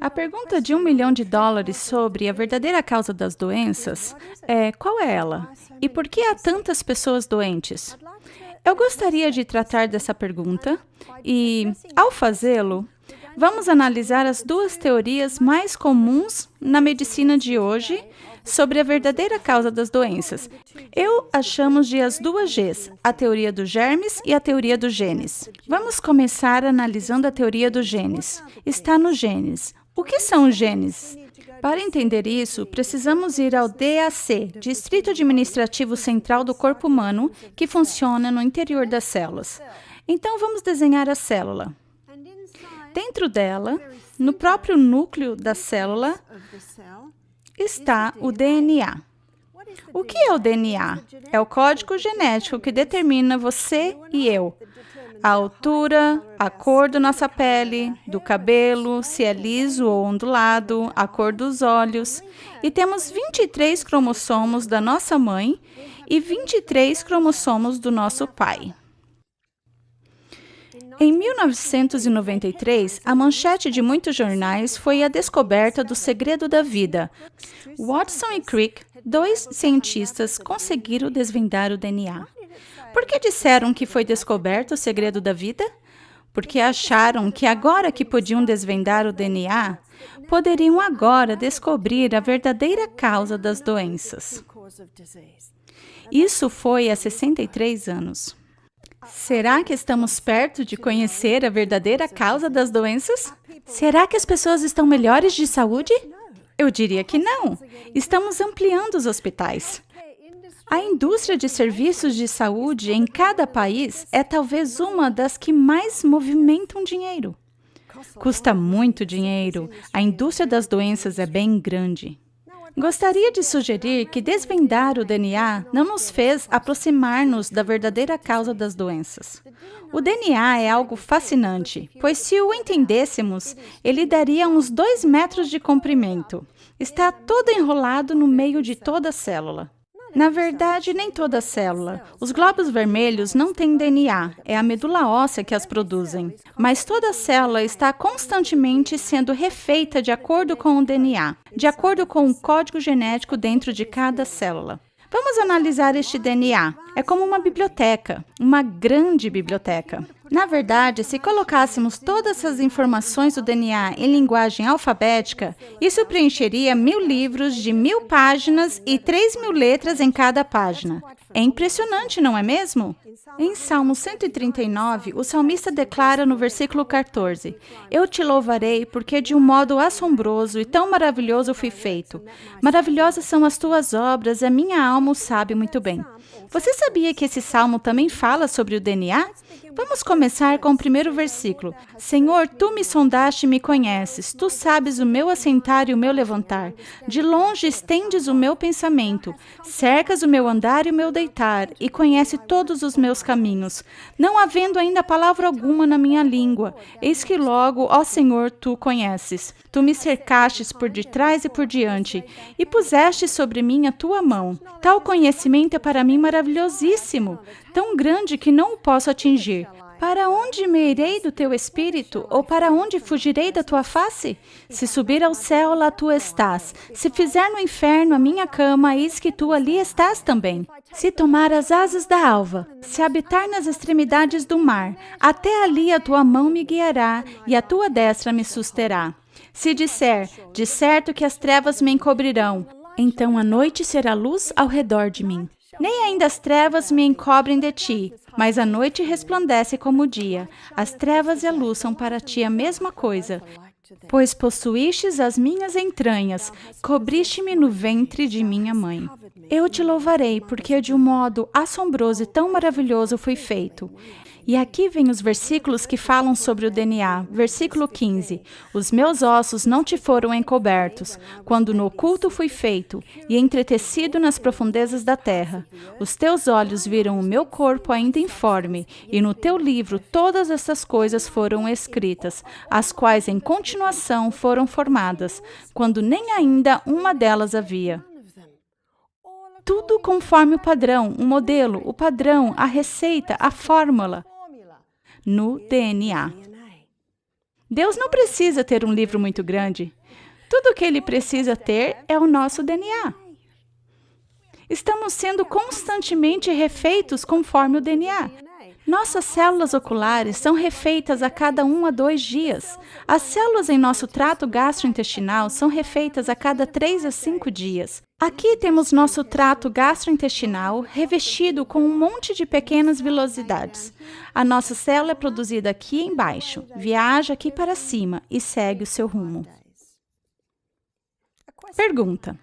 A pergunta de US$ 1 milhão sobre a verdadeira causa das doenças é: qual é ela? E por que há tantas pessoas doentes? Eu gostaria de tratar dessa pergunta e, ao fazê-lo, vamos analisar as duas teorias mais comuns na medicina de hoje sobre a verdadeira causa das doenças. Eu as chamo de as duas Gs, a teoria dos germes e a teoria dos genes. Vamos começar analisando a teoria dos genes. Está nos genes. O que são os genes? Para entender isso, precisamos ir ao DAC, Distrito Administrativo Central do Corpo Humano, que funciona no interior das células. Então, vamos desenhar a célula. Dentro dela, no próprio núcleo da célula, está o DNA. O que é o DNA? É o código genético que determina você e eu. A altura, a cor da nossa pele, do cabelo, se é liso ou ondulado, a cor dos olhos. E temos 23 cromossomos da nossa mãe e 23 cromossomos do nosso pai. Em 1993, a manchete de muitos jornais foi a descoberta do segredo da vida. Watson e Crick, dois cientistas, conseguiram desvendar o DNA. Por que disseram que foi descoberto o segredo da vida? Porque acharam que agora que podiam desvendar o DNA, poderiam agora descobrir a verdadeira causa das doenças. Isso foi há 63 anos. Será que estamos perto de conhecer a verdadeira causa das doenças? Será que as pessoas estão melhores de saúde? Eu diria que não. Estamos ampliando os hospitais. A indústria de serviços de saúde em cada país é talvez uma das que mais movimentam dinheiro. Custa muito dinheiro. A indústria das doenças é bem grande. Gostaria de sugerir que desvendar o DNA não nos fez aproximar-nos da verdadeira causa das doenças. O DNA é algo fascinante, pois se o entendêssemos, ele daria uns 2 metros de comprimento. Está todo enrolado no meio de toda a célula. Na verdade, nem toda célula. Os glóbulos vermelhos não têm DNA, é a medula óssea que as produzem. Mas toda célula está constantemente sendo refeita de acordo com o DNA, de acordo com o código genético dentro de cada célula. Vamos analisar este DNA. É como uma biblioteca, uma grande biblioteca. Na verdade, se colocássemos todas essas informações do DNA em linguagem alfabética, isso preencheria 1000 livros de 1000 páginas e 3.000 letras em cada página. É impressionante, não é mesmo? Em Salmo 139, o salmista declara no versículo 14: Eu te louvarei porque de um modo assombroso e tão maravilhoso fui feito. Maravilhosas são as tuas obras e a minha alma o sabe muito bem. Você sabia que esse salmo também fala sobre o DNA? Vamos começar com o primeiro versículo. Senhor, tu me sondaste e me conheces. Tu sabes o meu assentar e o meu levantar. De longe estendes o meu pensamento. Cercas o meu andar e o meu deitar, e conhece todos os meus caminhos. Não havendo ainda palavra alguma na minha língua, eis que logo, ó Senhor, tu conheces. Tu me cercastes por detrás e por diante, e puseste sobre mim a tua mão. Tal conhecimento é para mim maravilhosíssimo, tão grande que não o posso atingir. Para onde me irei do teu espírito, ou para onde fugirei da tua face? Se subir ao céu, lá tu estás. Se fizer no inferno a minha cama, eis que tu ali estás também. Se tomar as asas da alva, se habitar nas extremidades do mar, até ali a tua mão me guiará, e a tua destra me susterá. Se disser, de certo que as trevas me encobrirão, então a noite será luz ao redor de mim. Nem ainda as trevas me encobrem de ti, mas a noite resplandece como o dia. As trevas e a luz são para ti a mesma coisa. Pois possuístes as minhas entranhas, cobriste-me no ventre de minha mãe. Eu te louvarei, porque de um modo assombroso e tão maravilhoso fui feito. E aqui vem os versículos que falam sobre o DNA. Versículo 15. Os meus ossos não te foram encobertos, quando no oculto fui feito, e entretecido nas profundezas da terra. Os teus olhos viram o meu corpo ainda informe, e no teu livro todas essas coisas foram escritas, as quais em continuação foram formadas, quando nem ainda uma delas havia. Tudo conforme o padrão, o modelo, o padrão, a receita, a fórmula, no DNA. Deus não precisa ter um livro muito grande. Tudo o que Ele precisa ter é o nosso DNA. Estamos sendo constantemente refeitos conforme o DNA. Nossas células oculares são refeitas a cada 1 a 2 dias. As células em nosso trato gastrointestinal são refeitas a cada 3 a 5 dias. Aqui temos nosso trato gastrointestinal revestido com um monte de pequenas vilosidades. A nossa célula é produzida aqui embaixo, viaja aqui para cima e segue o seu rumo. Pergunta: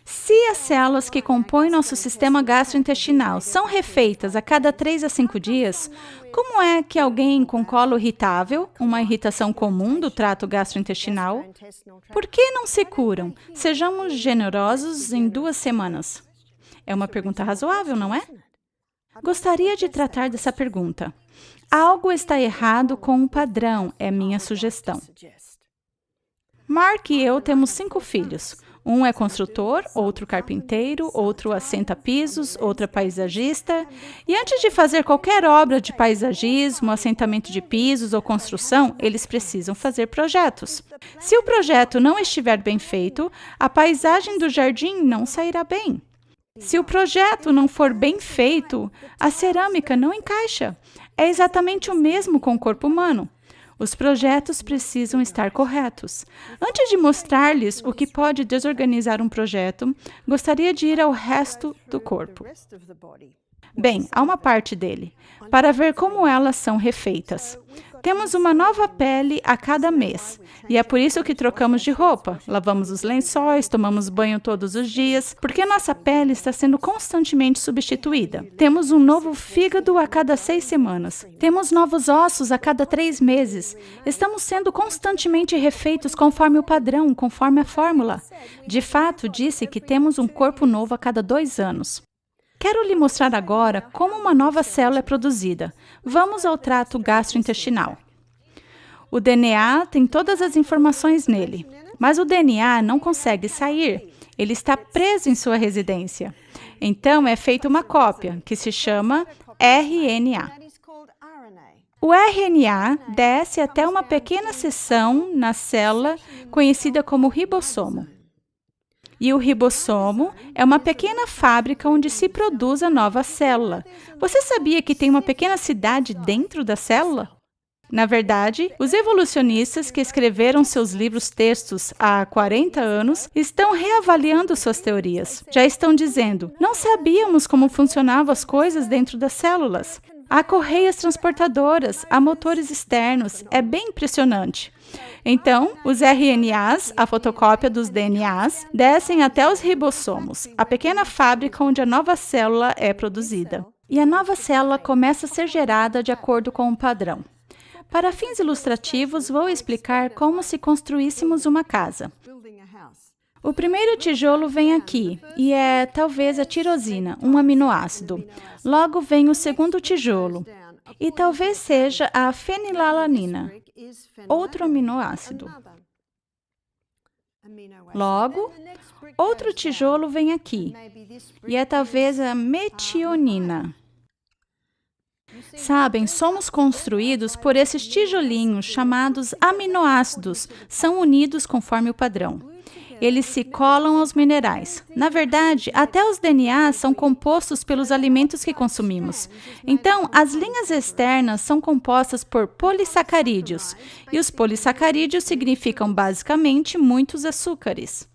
se as células que compõem nosso sistema gastrointestinal são refeitas a cada 3 a 5 dias, como é que alguém com colo irritável, uma irritação comum do trato gastrointestinal, por que não se curam? Sejamos generosos em 2 semanas. É uma pergunta razoável, não é? Gostaria de tratar dessa pergunta. Algo está errado com o padrão, é minha sugestão. Mark e eu temos 5 filhos. Um é construtor, outro carpinteiro, outro assenta pisos, outra paisagista. E antes de fazer qualquer obra de paisagismo, assentamento de pisos ou construção, eles precisam fazer projetos. Se o projeto não estiver bem feito, a paisagem do jardim não sairá bem. Se o projeto não for bem feito, a cerâmica não encaixa. É exatamente o mesmo com o corpo humano. Os projetos precisam estar corretos. Antes de mostrar-lhes o que pode desorganizar um projeto, gostaria de ir ao resto do corpo. Bem, há uma parte dele, para ver como elas são refeitas. Temos uma nova pele a cada mês, e é por isso que trocamos de roupa, lavamos os lençóis, tomamos banho todos os dias, porque nossa pele está sendo constantemente substituída. Temos um novo fígado a cada 6 semanas. Temos novos ossos a cada 3 meses. Estamos sendo constantemente refeitos conforme o padrão, conforme a fórmula. De fato, disse que temos um corpo novo a cada 2 anos. Quero lhe mostrar agora como uma nova célula é produzida. Vamos ao trato gastrointestinal. O DNA tem todas as informações nele, mas o DNA não consegue sair. Ele está preso em sua residência. Então, é feita uma cópia, que se chama RNA. O RNA desce até uma pequena seção na célula, conhecida como ribossomo. E o ribossomo é uma pequena fábrica onde se produz a nova célula. Você sabia que tem uma pequena cidade dentro da célula? Na verdade, os evolucionistas que escreveram seus livros-textos há 40 anos estão reavaliando suas teorias. Já estão dizendo, não sabíamos como funcionavam as coisas dentro das células. Há correias transportadoras, há motores externos, é bem impressionante. Então, os RNAs, a fotocópia dos DNAs, descem até os ribossomos, a pequena fábrica onde a nova célula é produzida. E a nova célula começa a ser gerada de acordo com um padrão. Para fins ilustrativos, vou explicar como se construíssemos uma casa. O primeiro tijolo vem aqui, e é talvez a tirosina, um aminoácido. Logo vem o segundo tijolo, e talvez seja a fenilalanina, outro aminoácido. Logo, outro tijolo vem aqui, e é talvez a metionina. Sabem, somos construídos por esses tijolinhos chamados aminoácidos, são unidos conforme o padrão. Eles se colam aos minerais. Na verdade, até os DNAs são compostos pelos alimentos que consumimos. Então, as linhas externas são compostas por polissacarídeos, e os polissacarídeos significam basicamente muitos açúcares.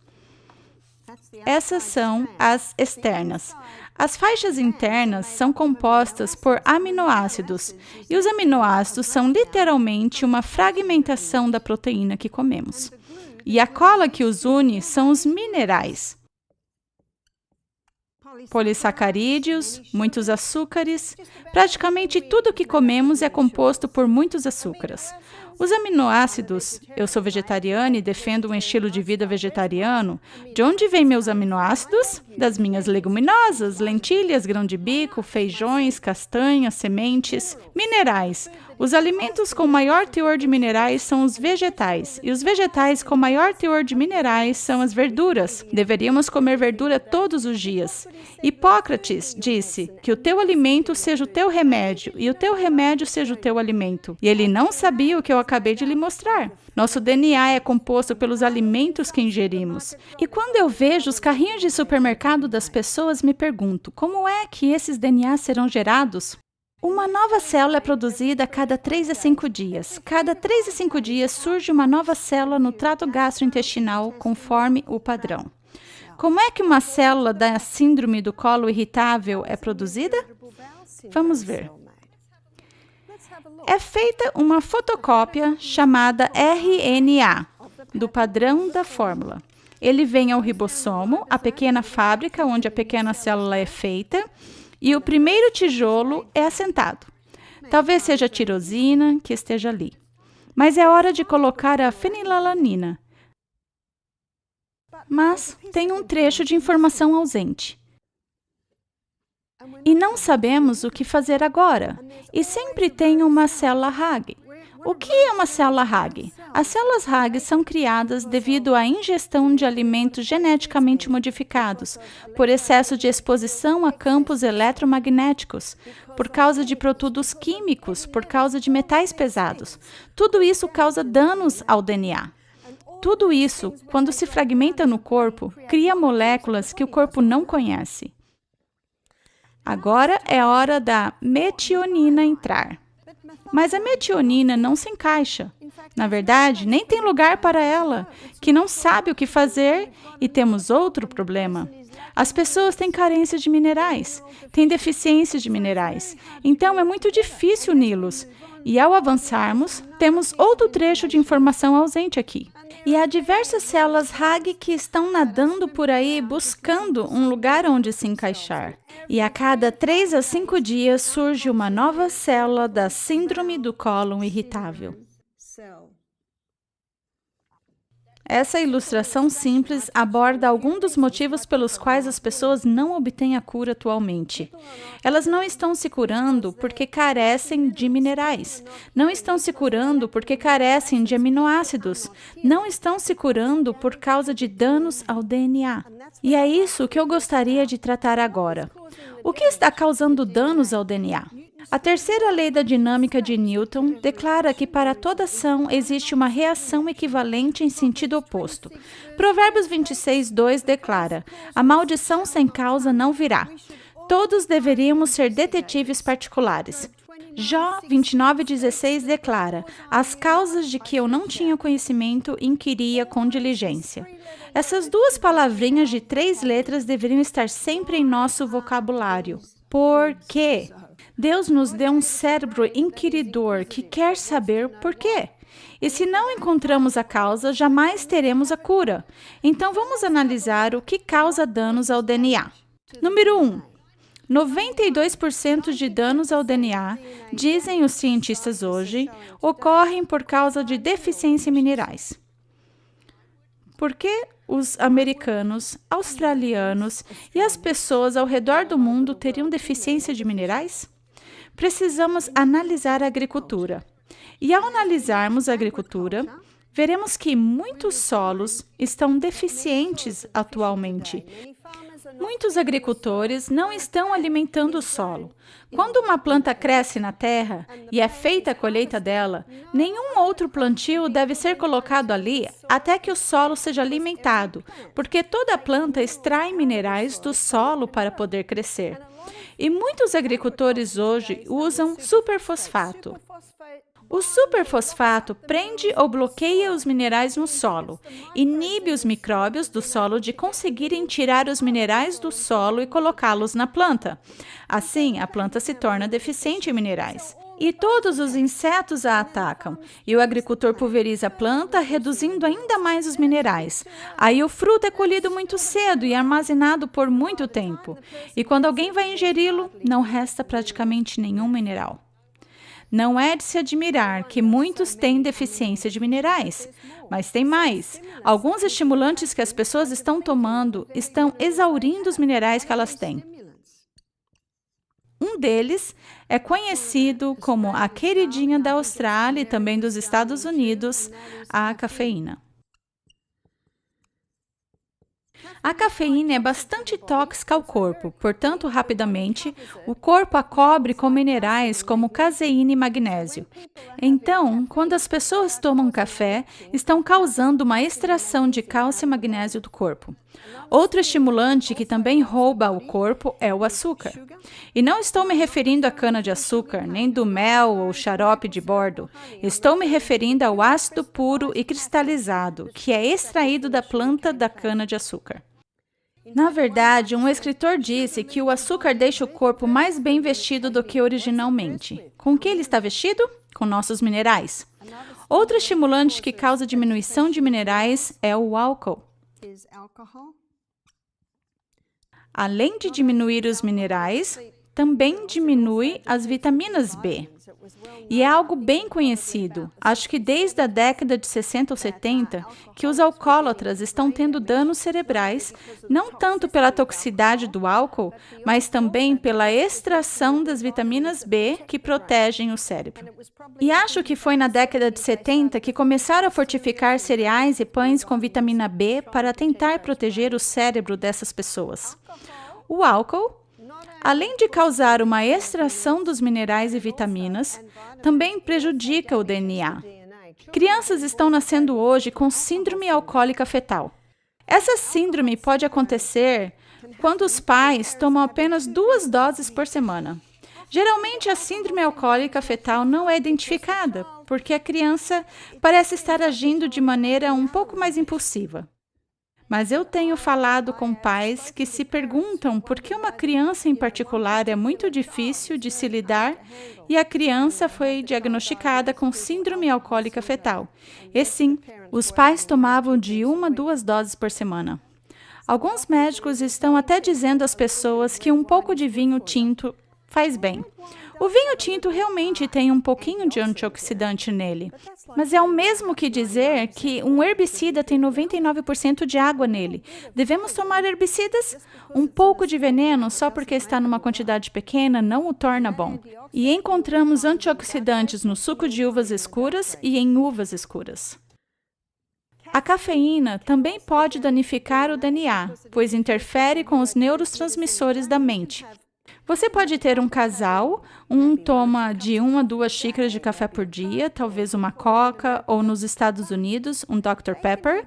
Essas são as externas. As faixas internas são compostas por aminoácidos, e os aminoácidos são literalmente uma fragmentação da proteína que comemos. E a cola que os une são os minerais. Polissacarídeos, muitos açúcares. Praticamente tudo que comemos é composto por muitos açúcares. Os aminoácidos, eu sou vegetariana e defendo um estilo de vida vegetariano. De onde vêm meus aminoácidos? Das minhas leguminosas, lentilhas, grão de bico, feijões, castanhas, sementes. Minerais. Os alimentos com maior teor de minerais são os vegetais, e os vegetais com maior teor de minerais são as verduras. Deveríamos comer verdura todos os dias. Hipócrates disse que o teu alimento seja o teu remédio, e o teu remédio seja o teu alimento. E ele não sabia o que eu acabei de lhe mostrar. Nosso DNA é composto pelos alimentos que ingerimos. E quando eu vejo os carrinhos de supermercado das pessoas, me pergunto, como é que esses DNAs serão gerados? Uma nova célula é produzida a cada 3 a 5 dias. Cada 3 a 5 dias surge uma nova célula no trato gastrointestinal, conforme o padrão. Como é que uma célula da síndrome do colo irritável é produzida? Vamos ver. É feita uma fotocópia chamada RNA, do padrão da fórmula. Ele vem ao ribossomo, a pequena fábrica onde a pequena célula é feita, e o primeiro tijolo é assentado. Talvez seja a tirosina que esteja ali. Mas é hora de colocar a fenilalanina. Mas tem um trecho de informação ausente. E não sabemos o que fazer agora. E sempre tem uma célula RAG. O que é uma célula RAG? As células RAG são criadas devido à ingestão de alimentos geneticamente modificados, por excesso de exposição a campos eletromagnéticos, por causa de produtos químicos, por causa de metais pesados. Tudo isso causa danos ao DNA. Tudo isso, quando se fragmenta no corpo, cria moléculas que o corpo não conhece. Agora é hora da metionina entrar. Mas a metionina não se encaixa. Na verdade, nem tem lugar para ela, que não sabe o que fazer, e temos outro problema. As pessoas têm carência de minerais, têm deficiências de minerais, então é muito difícil uni-los. E ao avançarmos, temos outro trecho de informação ausente aqui. E há diversas células RAG que estão nadando por aí buscando um lugar onde se encaixar. E a cada 3 a 5 dias surge uma nova célula da síndrome do cólon irritável. Essa ilustração simples aborda alguns dos motivos pelos quais as pessoas não obtêm a cura atualmente. Elas não estão se curando porque carecem de minerais. Não estão se curando porque carecem de aminoácidos. Não estão se curando por causa de danos ao DNA. E é isso que eu gostaria de tratar agora. O que está causando danos ao DNA? A terceira lei da dinâmica de Newton declara que para toda ação existe uma reação equivalente em sentido oposto. Provérbios 26:2 declara: a maldição sem causa não virá. Todos deveríamos ser detetives particulares. Jó 29:16 declara: as causas de que eu não tinha conhecimento inquiria com diligência. Essas duas palavrinhas de 3 letras deveriam estar sempre em nosso vocabulário. Por quê? Deus nos deu um cérebro inquiridor que quer saber por quê. E se não encontramos a causa, jamais teremos a cura. Então vamos analisar o que causa danos ao DNA. Número 1. 92% de danos ao DNA, dizem os cientistas hoje, ocorrem por causa de deficiência em minerais. Por que os americanos, australianos e as pessoas ao redor do mundo teriam deficiência de minerais? Precisamos analisar a agricultura. E ao analisarmos a agricultura, veremos que muitos solos estão deficientes atualmente. Muitos agricultores não estão alimentando o solo. Quando uma planta cresce na terra e é feita a colheita dela, nenhum outro plantio deve ser colocado ali até que o solo seja alimentado, porque toda planta extrai minerais do solo para poder crescer. E muitos agricultores hoje usam superfosfato. O superfosfato prende ou bloqueia os minerais no solo, inibe os micróbios do solo de conseguirem tirar os minerais do solo e colocá-los na planta. Assim, a planta se torna deficiente em minerais. E todos os insetos a atacam, e o agricultor pulveriza a planta, reduzindo ainda mais os minerais. Aí o fruto é colhido muito cedo e armazenado por muito tempo. E quando alguém vai ingeri-lo, não resta praticamente nenhum mineral. Não é de se admirar que muitos têm deficiência de minerais, mas tem mais. Alguns estimulantes que as pessoas estão tomando estão exaurindo os minerais que elas têm. Um deles é conhecido como a queridinha da Austrália e também dos Estados Unidos, a cafeína. A cafeína é bastante tóxica ao corpo, portanto, rapidamente, o corpo a cobre com minerais como caseína e magnésio. Então, quando as pessoas tomam café, estão causando uma extração de cálcio e magnésio do corpo. Outro estimulante que também rouba o corpo é o açúcar. E não estou me referindo à cana-de-açúcar, nem do mel ou xarope de bordo. Estou me referindo ao ácido puro e cristalizado, que é extraído da planta da cana-de-açúcar. Na verdade, um escritor disse que o açúcar deixa o corpo mais bem vestido do que originalmente. Com que ele está vestido? Com nossos minerais. Outro estimulante que causa diminuição de minerais é o álcool. Além de diminuir os minerais, também diminui as vitaminas B. E é algo bem conhecido, acho que desde a década de 60 ou 70, que os alcoólatras estão tendo danos cerebrais, não tanto pela toxicidade do álcool, mas também pela extração das vitaminas B que protegem o cérebro. E acho que foi na década de 70 que começaram a fortificar cereais e pães com vitamina B para tentar proteger o cérebro dessas pessoas. O álcool, além de causar uma extração dos minerais e vitaminas, também prejudica o DNA. Crianças estão nascendo hoje com síndrome alcoólica fetal. Essa síndrome pode acontecer quando os pais tomam apenas 2 doses por semana. Geralmente, a síndrome alcoólica fetal não é identificada, porque a criança parece estar agindo de maneira um pouco mais impulsiva. Mas eu tenho falado com pais que se perguntam por que uma criança em particular é muito difícil de se lidar e a criança foi diagnosticada com síndrome alcoólica fetal. E sim, os pais tomavam de 1 a 2 doses por semana. Alguns médicos estão até dizendo às pessoas que um pouco de vinho tinto faz bem. O vinho tinto realmente tem um pouquinho de antioxidante nele, mas é o mesmo que dizer que um herbicida tem 99% de água nele. Devemos tomar herbicidas? Um pouco de veneno só porque está numa quantidade pequena não o torna bom. E encontramos antioxidantes no suco de uvas escuras e em uvas escuras. A cafeína também pode danificar o DNA, pois interfere com os neurotransmissores da mente. Você pode ter um casal, um toma de 1 a 2 xícaras de café por dia, talvez uma Coca, ou nos Estados Unidos, um Dr. Pepper.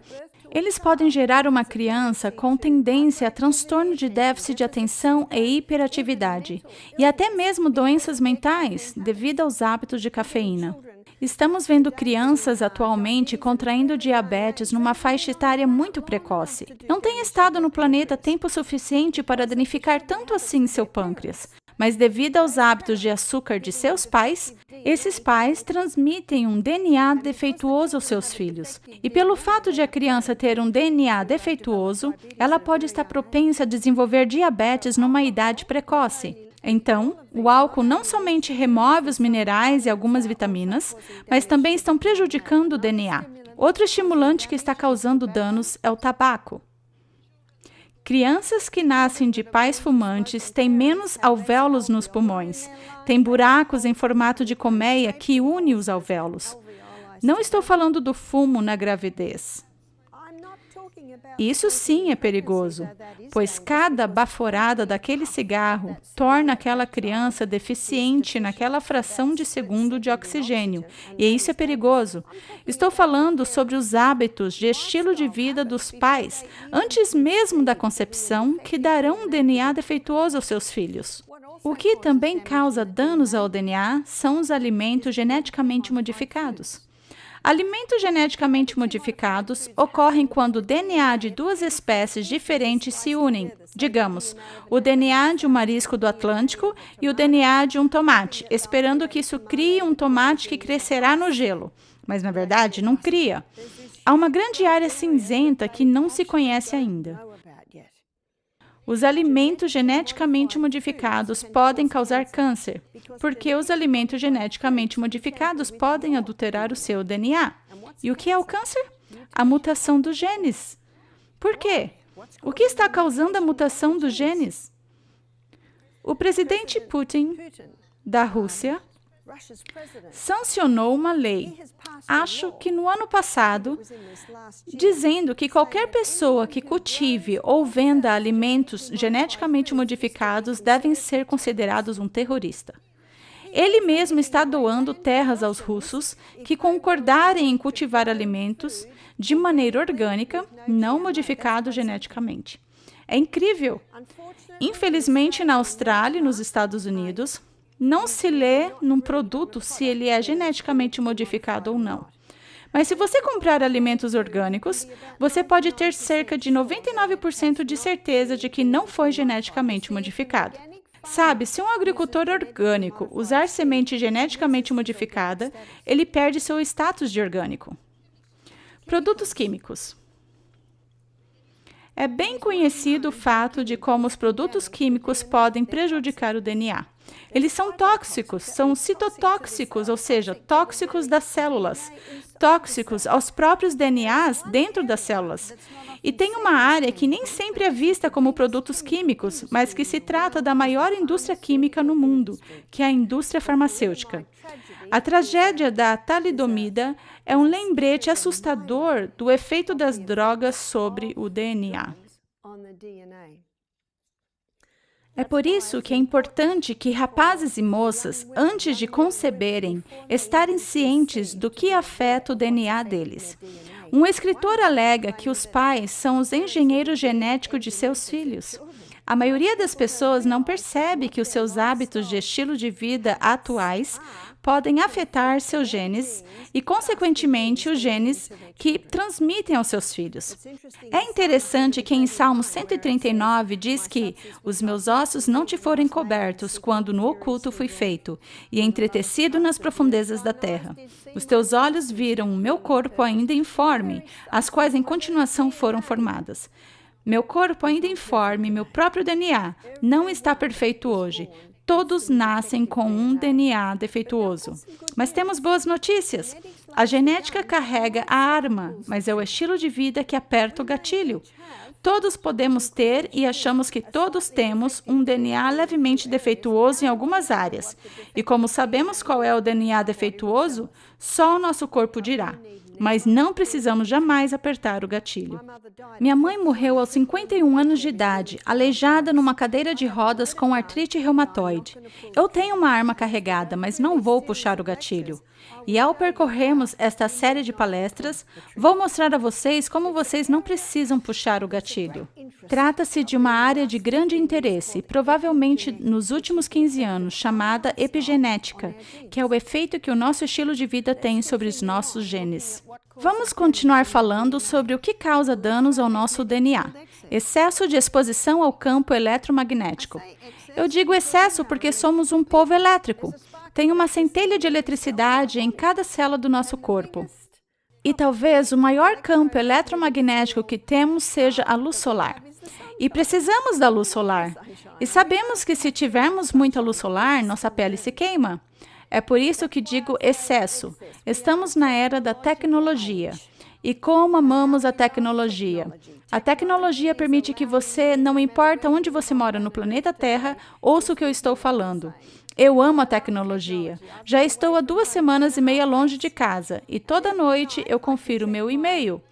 Eles podem gerar uma criança com tendência a transtorno de déficit de atenção e hiperatividade, e até mesmo doenças mentais devido aos hábitos de cafeína. Estamos vendo crianças atualmente contraindo diabetes numa faixa etária muito precoce. Não tem estado no planeta tempo suficiente para danificar tanto assim seu pâncreas. Mas devido aos hábitos de açúcar de seus pais, esses pais transmitem um DNA defeituoso aos seus filhos. E pelo fato de a criança ter um DNA defeituoso, ela pode estar propensa a desenvolver diabetes numa idade precoce. Então, o álcool não somente remove os minerais e algumas vitaminas, mas também estão prejudicando o DNA. Outro estimulante que está causando danos é o tabaco. Crianças que nascem de pais fumantes têm menos alvéolos nos pulmões, têm buracos em formato de colmeia que unem os alvéolos. Não estou falando do fumo na gravidez. Isso sim é perigoso, pois cada baforada daquele cigarro torna aquela criança deficiente naquela fração de segundo de oxigênio, e isso é perigoso. Estou falando sobre os hábitos de estilo de vida dos pais, antes mesmo da concepção, que darão um DNA defeituoso aos seus filhos. O que também causa danos ao DNA são os alimentos geneticamente modificados. Alimentos geneticamente modificados ocorrem quando o DNA de 2 espécies diferentes se unem. Digamos, o DNA de um marisco do Atlântico e o DNA de um tomate, esperando que isso crie um tomate que crescerá no gelo. Mas, na verdade, não cria. Há uma grande área cinzenta que não se conhece ainda. Os alimentos geneticamente modificados podem causar câncer, porque os alimentos geneticamente modificados podem adulterar o seu DNA. E o que é o câncer? A mutação dos genes. Por quê? O que está causando a mutação dos genes? O presidente Putin, da Rússia, sancionou uma lei, acho que no ano passado, dizendo que qualquer pessoa que cultive ou venda alimentos geneticamente modificados devem ser considerados um terrorista. Ele mesmo está doando terras aos russos que concordarem em cultivar alimentos de maneira orgânica, não modificados geneticamente. É incrível! Infelizmente, na Austrália e nos Estados Unidos, não se lê num produto se ele é geneticamente modificado ou não. Mas se você comprar alimentos orgânicos, você pode ter cerca de 99% de certeza de que não foi geneticamente modificado. Sabe, se um agricultor orgânico usar semente geneticamente modificada, ele perde seu status de orgânico. Produtos químicos. É bem conhecido o fato de como os produtos químicos podem prejudicar o DNA. Eles são tóxicos, são citotóxicos, ou seja, tóxicos das células, tóxicos aos próprios DNAs dentro das células. E tem uma área que nem sempre é vista como produtos químicos, mas que se trata da maior indústria química no mundo, que é a indústria farmacêutica. A tragédia da talidomida é um lembrete assustador do efeito das drogas sobre o DNA. É por isso que é importante que rapazes e moças, antes de conceberem, estarem cientes do que afeta o DNA deles. Um escritor alega que os pais são os engenheiros genéticos de seus filhos. A maioria das pessoas não percebe que os seus hábitos de estilo de vida atuais podem afetar seus genes e, consequentemente, os genes que transmitem aos seus filhos. É interessante que em Salmo 139 diz que os meus ossos não te forem cobertos quando no oculto fui feito e entretecido nas profundezas da terra. Os teus olhos viram o meu corpo ainda informe, as quais em continuação foram formadas. Meu corpo ainda informe, meu próprio DNA, não está perfeito hoje. Todos nascem com um DNA defeituoso. Mas temos boas notícias. A genética carrega a arma, mas é o estilo de vida que aperta o gatilho. Todos podemos ter e achamos que todos temos um DNA levemente defeituoso em algumas áreas. E como sabemos qual é o DNA defeituoso, só o nosso corpo dirá. Mas não precisamos jamais apertar o gatilho. Minha mãe morreu aos 51 anos de idade, aleijada numa cadeira de rodas com artrite reumatoide. Eu tenho uma arma carregada, mas não vou puxar o gatilho. E ao percorrermos esta série de palestras, vou mostrar a vocês como vocês não precisam puxar o gatilho. Trata-se de uma área de grande interesse, provavelmente nos últimos 15 anos, chamada epigenética, que é o efeito que o nosso estilo de vida tem sobre os nossos genes. Vamos continuar falando sobre o que causa danos ao nosso DNA. Excesso de exposição ao campo eletromagnético. Eu digo excesso porque somos um povo elétrico. Tem uma centelha de eletricidade em cada célula do nosso corpo. E talvez o maior campo eletromagnético que temos seja a luz solar. E precisamos da luz solar. E sabemos que se tivermos muita luz solar, nossa pele se queima. É por isso que digo excesso. Estamos na era da tecnologia. E como amamos a tecnologia? A tecnologia permite que você, não importa onde você mora no planeta Terra, ouça o que eu estou falando. Eu amo a tecnologia. Já estou há 2 semanas e meia longe de casa e toda noite eu confiro meu e-mail.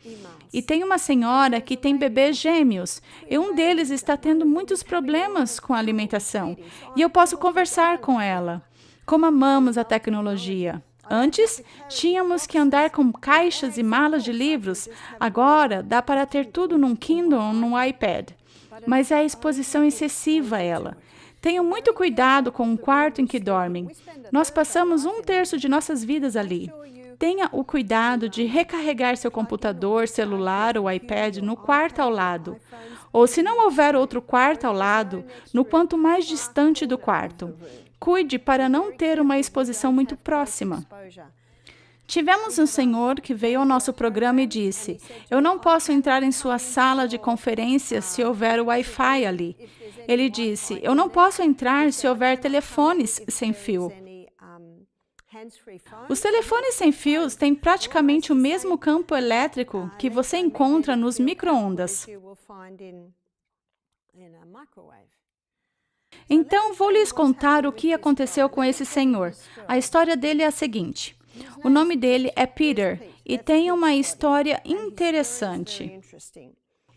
E tem uma senhora que tem bebês gêmeos e um deles está tendo muitos problemas com a alimentação. E eu posso conversar com ela. Como amamos a tecnologia. Antes, tínhamos que andar com caixas e malas de livros. Agora, dá para ter tudo num Kindle ou num iPad. Mas é a exposição excessiva a ela. Tenham muito cuidado com o quarto em que dormem. Nós passamos 1/3 de nossas vidas ali. Tenha o cuidado de recarregar seu computador, celular ou iPad no quarto ao lado. Ou, se não houver outro quarto ao lado, no quanto mais distante do quarto. Cuide para não ter uma exposição muito próxima. Tivemos um senhor que veio ao nosso programa e disse: eu não posso entrar em sua sala de conferências se houver o Wi-Fi ali. Ele disse: eu não posso entrar se houver telefones sem fio. Os telefones sem fios têm praticamente o mesmo campo elétrico que você encontra nos micro-ondas. Então, vou lhes contar o que aconteceu com esse senhor. A história dele é a seguinte. O nome dele é Peter e tem uma história interessante.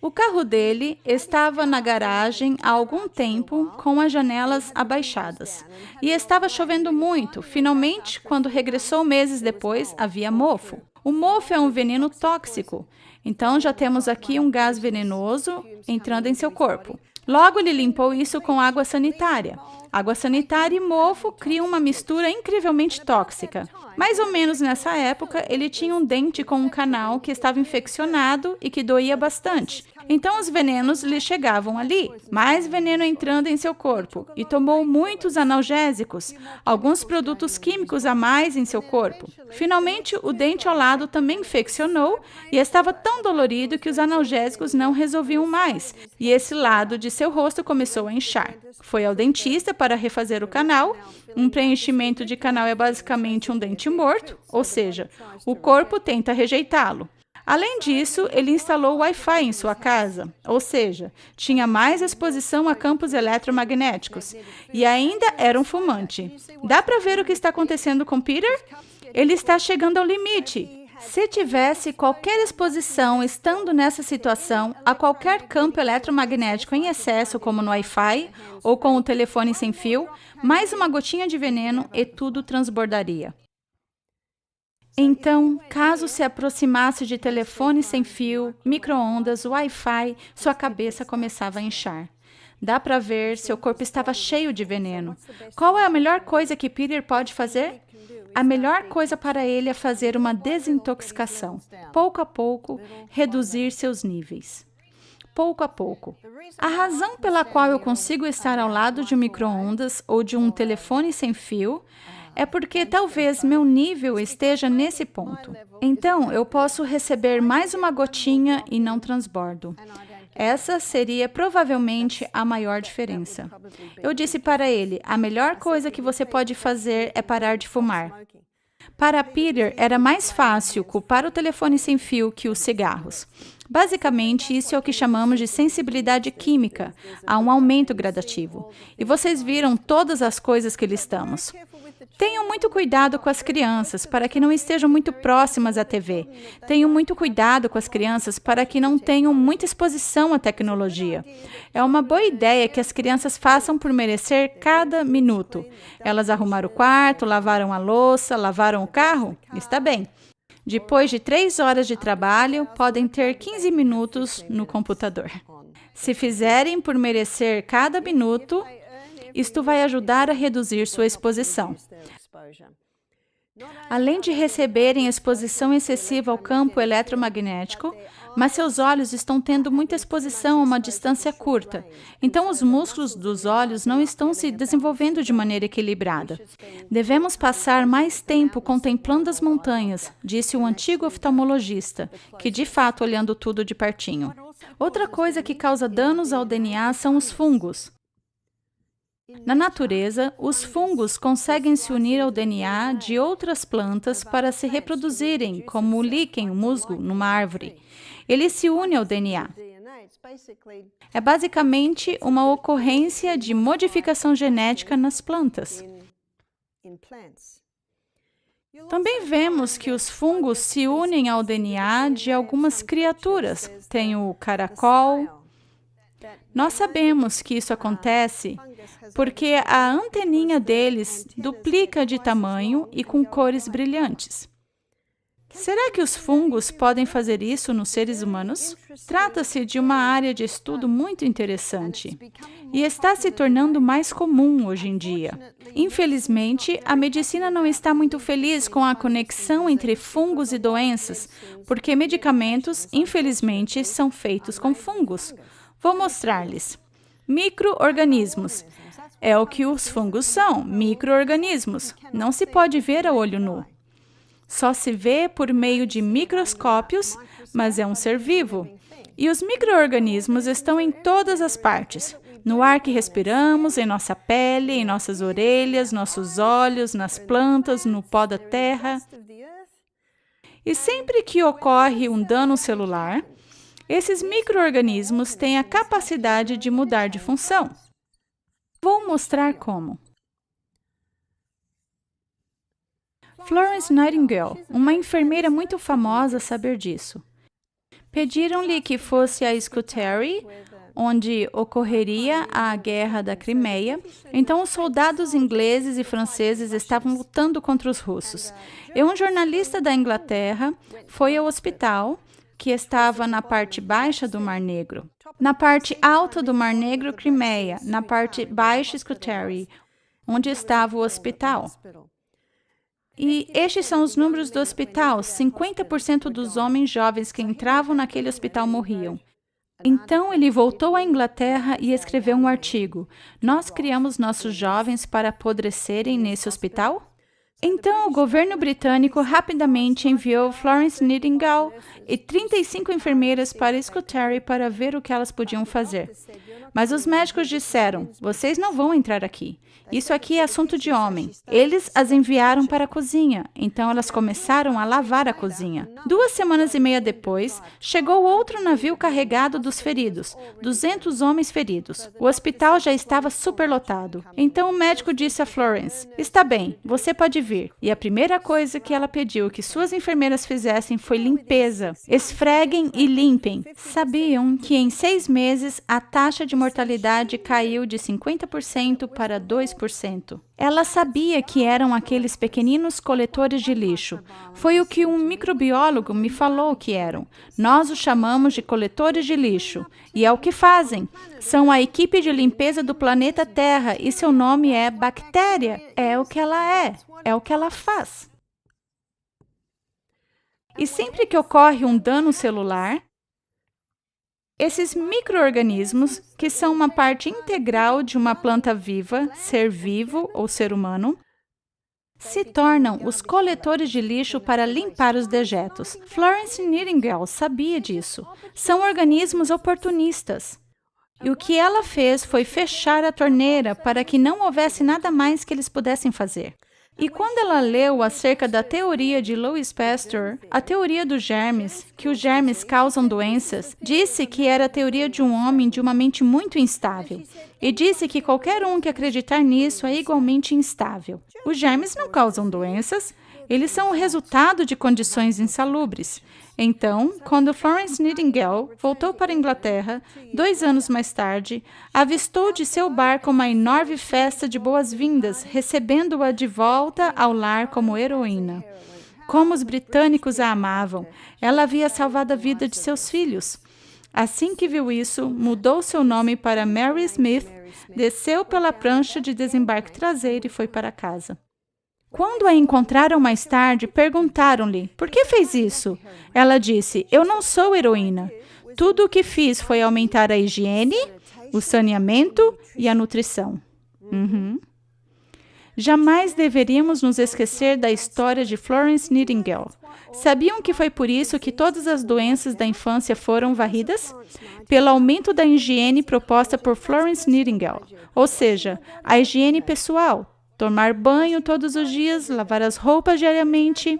O carro dele estava na garagem há algum tempo com as janelas abaixadas. E estava chovendo muito. Finalmente, quando regressou meses depois, havia mofo. O mofo é um veneno tóxico. Então, já temos aqui um gás venenoso entrando em seu corpo. Logo, ele limpou isso com água sanitária. Água sanitária e mofo criam uma mistura incrivelmente tóxica. Mais ou menos nessa época, ele tinha um dente com um canal que estava infeccionado e que doía bastante. Então, os venenos lhe chegavam ali. Mais veneno entrando em seu corpo. E tomou muitos analgésicos, alguns produtos químicos a mais em seu corpo. Finalmente, o dente ao lado também infeccionou e estava tão dolorido que os analgésicos não resolviam mais. E esse lado de seu rosto começou a inchar. Foi ao dentista para refazer o canal. Um preenchimento de canal é basicamente um dente morto, ou seja, o corpo tenta rejeitá-lo. Além disso, ele instalou Wi-Fi em sua casa, ou seja, tinha mais exposição a campos eletromagnéticos e ainda era um fumante. Dá para ver o que está acontecendo com Peter? Ele está chegando ao limite. Se tivesse qualquer exposição estando nessa situação a qualquer campo eletromagnético em excesso, como no Wi-Fi ou com o telefone sem fio, mais uma gotinha de veneno e tudo transbordaria. Então, caso se aproximasse de telefone sem fio, micro-ondas, Wi-Fi, sua cabeça começava a inchar. Dá para ver, seu corpo estava cheio de veneno. Qual é a melhor coisa que Peter pode fazer? A melhor coisa para ele é fazer uma desintoxicação. Pouco a pouco, reduzir seus níveis. Pouco a pouco. A razão pela qual eu consigo estar ao lado de um micro-ondas ou de um telefone sem fio é porque talvez meu nível esteja nesse ponto. Então, eu posso receber mais uma gotinha e não transbordo. Essa seria provavelmente a maior diferença. Eu disse para ele, a melhor coisa que você pode fazer é parar de fumar. Para Peter, era mais fácil culpar o telefone sem fio que os cigarros. Basicamente, isso é o que chamamos de sensibilidade química. Há um aumento gradativo. E vocês viram todas as coisas que listamos. Tenham muito cuidado com as crianças, para que não estejam muito próximas à TV. Tenham muito cuidado com as crianças, para que não tenham muita exposição à tecnologia. É uma boa ideia que as crianças façam por merecer cada minuto. Elas arrumaram o quarto, lavaram a louça, lavaram o carro? Está bem. Depois de 3 horas de trabalho, podem ter 15 minutos no computador. Se fizerem por merecer cada minuto, isto vai ajudar a reduzir sua exposição. Além de receberem exposição excessiva ao campo eletromagnético, mas seus olhos estão tendo muita exposição a uma distância curta. Então, os músculos dos olhos não estão se desenvolvendo de maneira equilibrada. Devemos passar mais tempo contemplando as montanhas, disse o antigo oftalmologista, que de fato olhando tudo de pertinho. Outra coisa que causa danos ao DNA são os fungos. Na natureza, os fungos conseguem se unir ao DNA de outras plantas para se reproduzirem, como o líquen, o musgo, numa árvore. Ele se une ao DNA. É basicamente uma ocorrência de modificação genética nas plantas. Também vemos que os fungos se unem ao DNA de algumas criaturas. Tem o caracol. Nós sabemos que isso acontece porque a anteninha deles duplica de tamanho e com cores brilhantes. Será que os fungos podem fazer isso nos seres humanos? Trata-se de uma área de estudo muito interessante e está se tornando mais comum hoje em dia. Infelizmente, a medicina não está muito feliz com a conexão entre fungos e doenças, porque medicamentos, infelizmente, são feitos com fungos. Vou mostrar-lhes. Micro-organismos. É o que os fungos são, micro-organismos. Não se pode ver a olho nu. Só se vê por meio de microscópios, mas é um ser vivo. E os micro-organismos estão em todas as partes. No ar que respiramos, em nossa pele, em nossas orelhas, nossos olhos, nas plantas, no pó da terra. E sempre que ocorre um dano celular, esses micro-organismos têm a capacidade de mudar de função. Vou mostrar como. Florence Nightingale, uma enfermeira muito famosa, saber disso. Pediram-lhe que fosse a Scutari, onde ocorreria a Guerra da Crimeia. Então, os soldados ingleses e franceses estavam lutando contra os russos. E um jornalista da Inglaterra foi ao hospital, que estava na parte baixa do Mar Negro. Na parte alta do Mar Negro, Crimeia. Na parte baixa, Scutari, onde estava o hospital. E estes são os números do hospital. 50% dos homens jovens que entravam naquele hospital morriam. Então, ele voltou à Inglaterra e escreveu um artigo. Nós criamos nossos jovens para apodrecerem nesse hospital? Então, o governo britânico rapidamente enviou Florence Nightingale e 35 enfermeiras para Scutari para ver o que elas podiam fazer. Mas os médicos disseram, vocês não vão entrar aqui. Isso aqui é assunto de homem. Eles as enviaram para a cozinha, então elas começaram a lavar a cozinha. 2 semanas e meia depois, chegou outro navio carregado dos feridos, 200 homens feridos. O hospital já estava superlotado. Então o médico disse a Florence, está bem, você pode vir. E a primeira coisa que ela pediu que suas enfermeiras fizessem foi limpeza. Esfreguem e limpem. Sabiam que em 6 meses a taxa de mortalidade caiu de 50% para 2%. Ela sabia que eram aqueles pequeninos coletores de lixo. Foi o que um microbiólogo me falou que eram. Nós os chamamos de coletores de lixo. E é o que fazem. São a equipe de limpeza do planeta Terra e seu nome é bactéria. É o que ela é. É o que ela faz. E sempre que ocorre um dano celular, esses micro-organismos, que são uma parte integral de uma planta viva, ser vivo ou ser humano, se tornam os coletores de lixo para limpar os dejetos. Florence Nightingale sabia disso. São organismos oportunistas. E o que ela fez foi fechar a torneira para que não houvesse nada mais que eles pudessem fazer. E quando ela leu acerca da teoria de Louis Pasteur, a teoria dos germes, que os germes causam doenças, disse que era a teoria de um homem de uma mente muito instável. E disse que qualquer um que acreditar nisso é igualmente instável. Os germes não causam doenças, eles são o resultado de condições insalubres. Então, quando Florence Nightingale voltou para a Inglaterra, 2 anos mais tarde, avistou de seu barco uma enorme festa de boas-vindas, recebendo-a de volta ao lar como heroína. Como os britânicos a amavam, ela havia salvado a vida de seus filhos. Assim que viu isso, mudou seu nome para Mary Smith, desceu pela prancha de desembarque traseiro e foi para casa. Quando a encontraram mais tarde, perguntaram-lhe, por que fez isso? Ela disse, eu não sou heroína. Tudo o que fiz foi aumentar a higiene, o saneamento e a nutrição. Jamais deveríamos nos esquecer da história de Florence Nightingale. Sabiam que foi por isso que todas as doenças da infância foram varridas? Pelo aumento da higiene proposta por Florence Nightingale, ou seja, a higiene pessoal. Tomar banho todos os dias, lavar as roupas diariamente.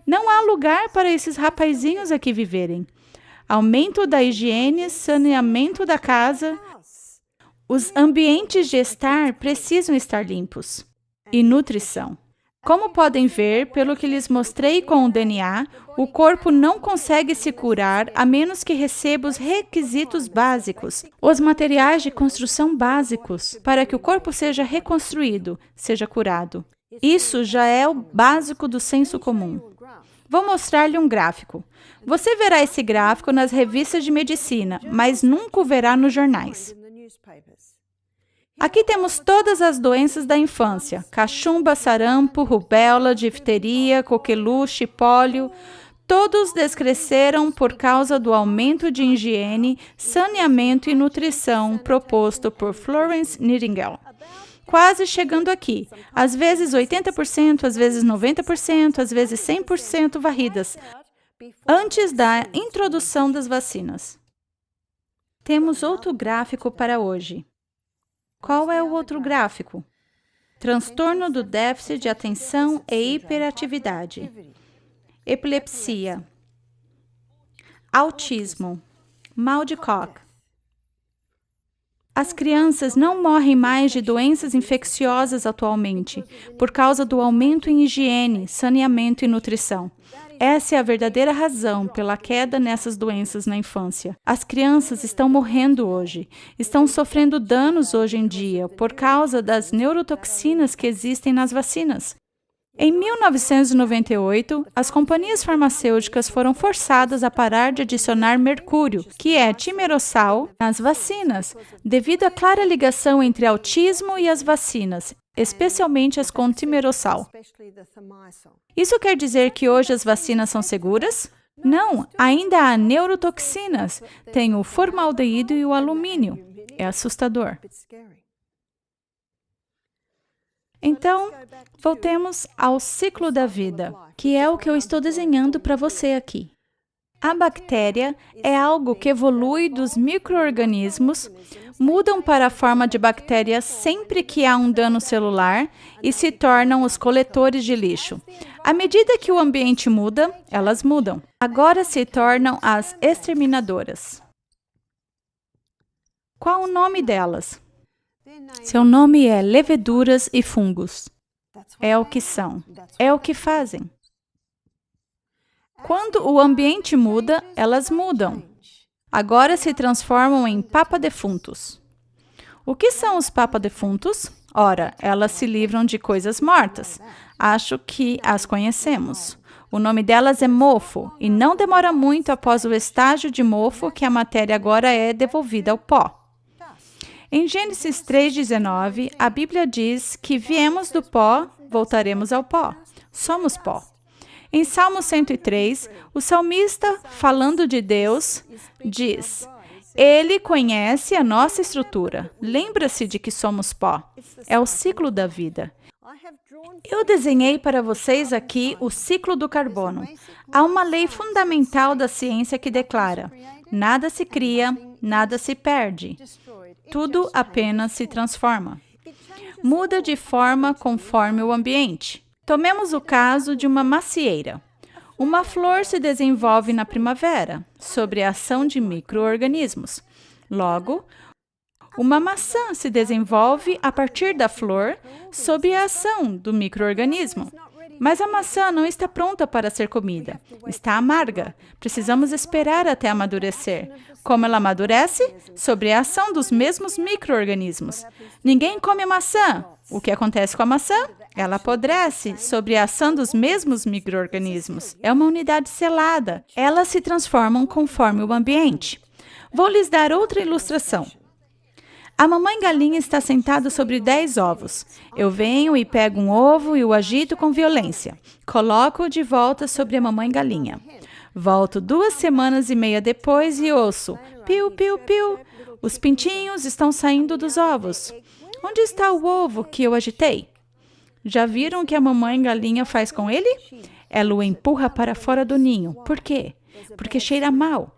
Não há lugar para esses rapazinhos aqui viverem. Aumento da higiene, saneamento da casa. Os ambientes de estar precisam estar limpos. E nutrição. Como podem ver, pelo que lhes mostrei com o DNA, o corpo não consegue se curar a menos que receba os requisitos básicos, os materiais de construção básicos, para que o corpo seja reconstruído, seja curado. Isso já é o básico do senso comum. Vou mostrar-lhe um gráfico. Você verá esse gráfico nas revistas de medicina, mas nunca o verá nos jornais. Aqui temos todas as doenças da infância: cachumba, sarampo, rubéola, difteria, coqueluche, pólio. Todos descresceram por causa do aumento de higiene, saneamento e nutrição proposto por Florence Nightingale. Quase chegando aqui, às vezes 80%, às vezes 90%, às vezes 100% varridas, antes da introdução das vacinas. Temos outro gráfico para hoje. Qual é o outro gráfico? Transtorno do déficit de atenção e hiperatividade. Epilepsia. Autismo. Mal de Koch. As crianças não morrem mais de doenças infecciosas atualmente, por causa do aumento em higiene, saneamento e nutrição. Essa é a verdadeira razão pela queda nessas doenças na infância. As crianças estão morrendo hoje, estão sofrendo danos hoje em dia por causa das neurotoxinas que existem nas vacinas. Em 1998, as companhias farmacêuticas foram forçadas a parar de adicionar mercúrio, que é timerossal, nas vacinas, devido à clara ligação entre autismo e as vacinas, especialmente as com timerossal. Isso quer dizer que hoje as vacinas são seguras? Não, ainda há neurotoxinas. Tem o formaldeído e o alumínio. É assustador. Então, voltemos ao ciclo da vida, que é o que eu estou desenhando para você aqui. A bactéria é algo que evolui dos micro-organismos, mudam para a forma de bactérias sempre que há um dano celular e se tornam os coletores de lixo. À medida que o ambiente muda, elas mudam. Agora se tornam as exterminadoras. Qual o nome delas? Seu nome é leveduras e fungos. É o que são. É o que fazem. Quando o ambiente muda, elas mudam. Agora se transformam em papa-defuntos. O que são os papa-defuntos? Ora, elas se livram de coisas mortas. Acho que as conhecemos. O nome delas é mofo, e não demora muito após o estágio de mofo que a matéria agora é devolvida ao pó. Em Gênesis 3,19, a Bíblia diz que viemos do pó, voltaremos ao pó. Somos pó. Em Salmo 103, o salmista, falando de Deus, diz: Ele conhece a nossa estrutura. Lembra-se de que somos pó. É o ciclo da vida. Eu desenhei para vocês aqui o ciclo do carbono. Há uma lei fundamental da ciência que declara: nada se cria, nada se perde. Tudo apenas se transforma. Muda de forma conforme o ambiente. Tomemos o caso de uma macieira. Uma flor se desenvolve na primavera, sob a ação de micro-organismos. Logo, uma maçã se desenvolve a partir da flor, sob a ação do micro-organismo. Mas a maçã não está pronta para ser comida. Está amarga. Precisamos esperar até amadurecer. Como ela amadurece? Sob a ação dos mesmos micro-organismos. Ninguém come a maçã. O que acontece com a maçã? Ela apodrece sob a ação dos mesmos micro-organismos. É uma unidade selada. Elas se transformam conforme o ambiente. Vou lhes dar outra ilustração. A mamãe galinha está sentada sobre 10 ovos. Eu venho e pego um ovo e o agito com violência. Coloco-o de volta sobre a mamãe galinha. Volto 2 semanas e meia depois e ouço: piu, piu, piu. Os pintinhos estão saindo dos ovos. Onde está o ovo que eu agitei? Já viram o que a mamãe galinha faz com ele? Ela o empurra para fora do ninho. Por quê? Porque cheira mal.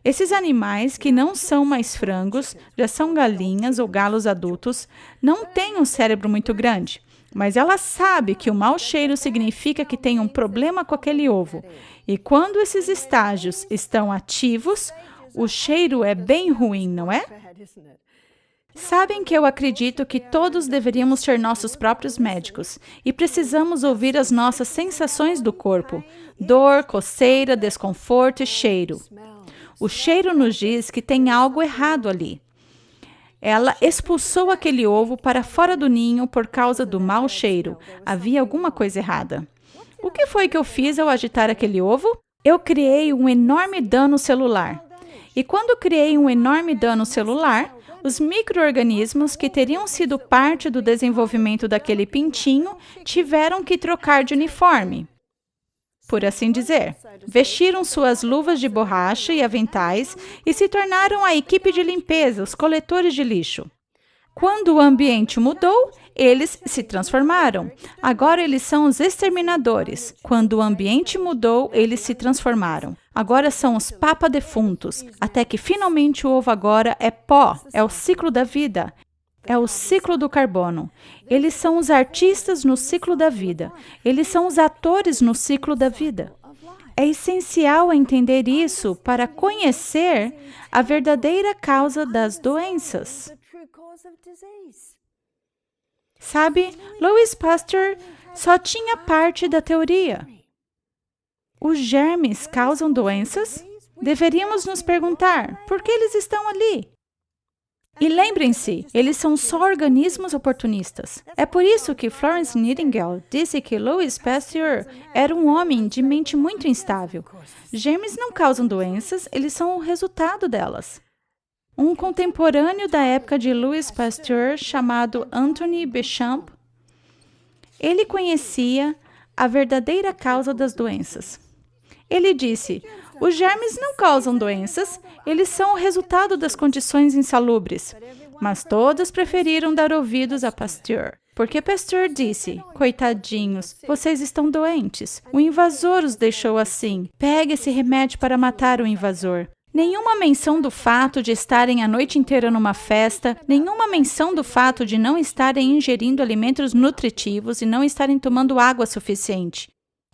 Esses animais, que não são mais frangos, já são galinhas ou galos adultos, não têm um cérebro muito grande. Mas ela sabe que o mau cheiro significa que tem um problema com aquele ovo. E quando esses estágios estão ativos, o cheiro é bem ruim, não é? Sabem que eu acredito que todos deveríamos ser nossos próprios médicos e precisamos ouvir as nossas sensações do corpo: dor, coceira, desconforto e cheiro. O cheiro nos diz que tem algo errado ali. Ela expulsou aquele ovo para fora do ninho por causa do mau cheiro. Havia alguma coisa errada. O que foi que eu fiz ao agitar aquele ovo? Eu criei um enorme dano celular. E quando criei um enorme dano celular, os micro-organismos que teriam sido parte do desenvolvimento daquele pintinho tiveram que trocar de uniforme, por assim dizer. Vestiram suas luvas de borracha e aventais e se tornaram a equipe de limpeza, os coletores de lixo. Quando o ambiente mudou, eles se transformaram. Agora eles são os exterminadores. Quando o ambiente mudou, eles se transformaram. Agora são os papa-defuntos, até que finalmente o ovo agora é pó. É o ciclo da vida. É o ciclo do carbono. Eles são os artistas no ciclo da vida. Eles são os atores no ciclo da vida. É essencial entender isso para conhecer a verdadeira causa das doenças. Sabe, Louis Pasteur só tinha parte da teoria. Os germes causam doenças? Deveríamos nos perguntar, por que eles estão ali? E lembrem-se, eles são só organismos oportunistas. É por isso que Florence Nightingale disse que Louis Pasteur era um homem de mente muito instável. Germes não causam doenças, eles são o resultado delas. Um contemporâneo da época de Louis Pasteur, chamado Anthony Béchamp, ele conhecia a verdadeira causa das doenças. Ele disse, os germes não causam doenças, eles são o resultado das condições insalubres. Mas todos preferiram dar ouvidos a Pasteur, porque Pasteur disse, coitadinhos, vocês estão doentes. O invasor os deixou assim. Pegue esse remédio para matar o invasor. Nenhuma menção do fato de estarem a noite inteira numa festa, nenhuma menção do fato de não estarem ingerindo alimentos nutritivos e não estarem tomando água suficiente.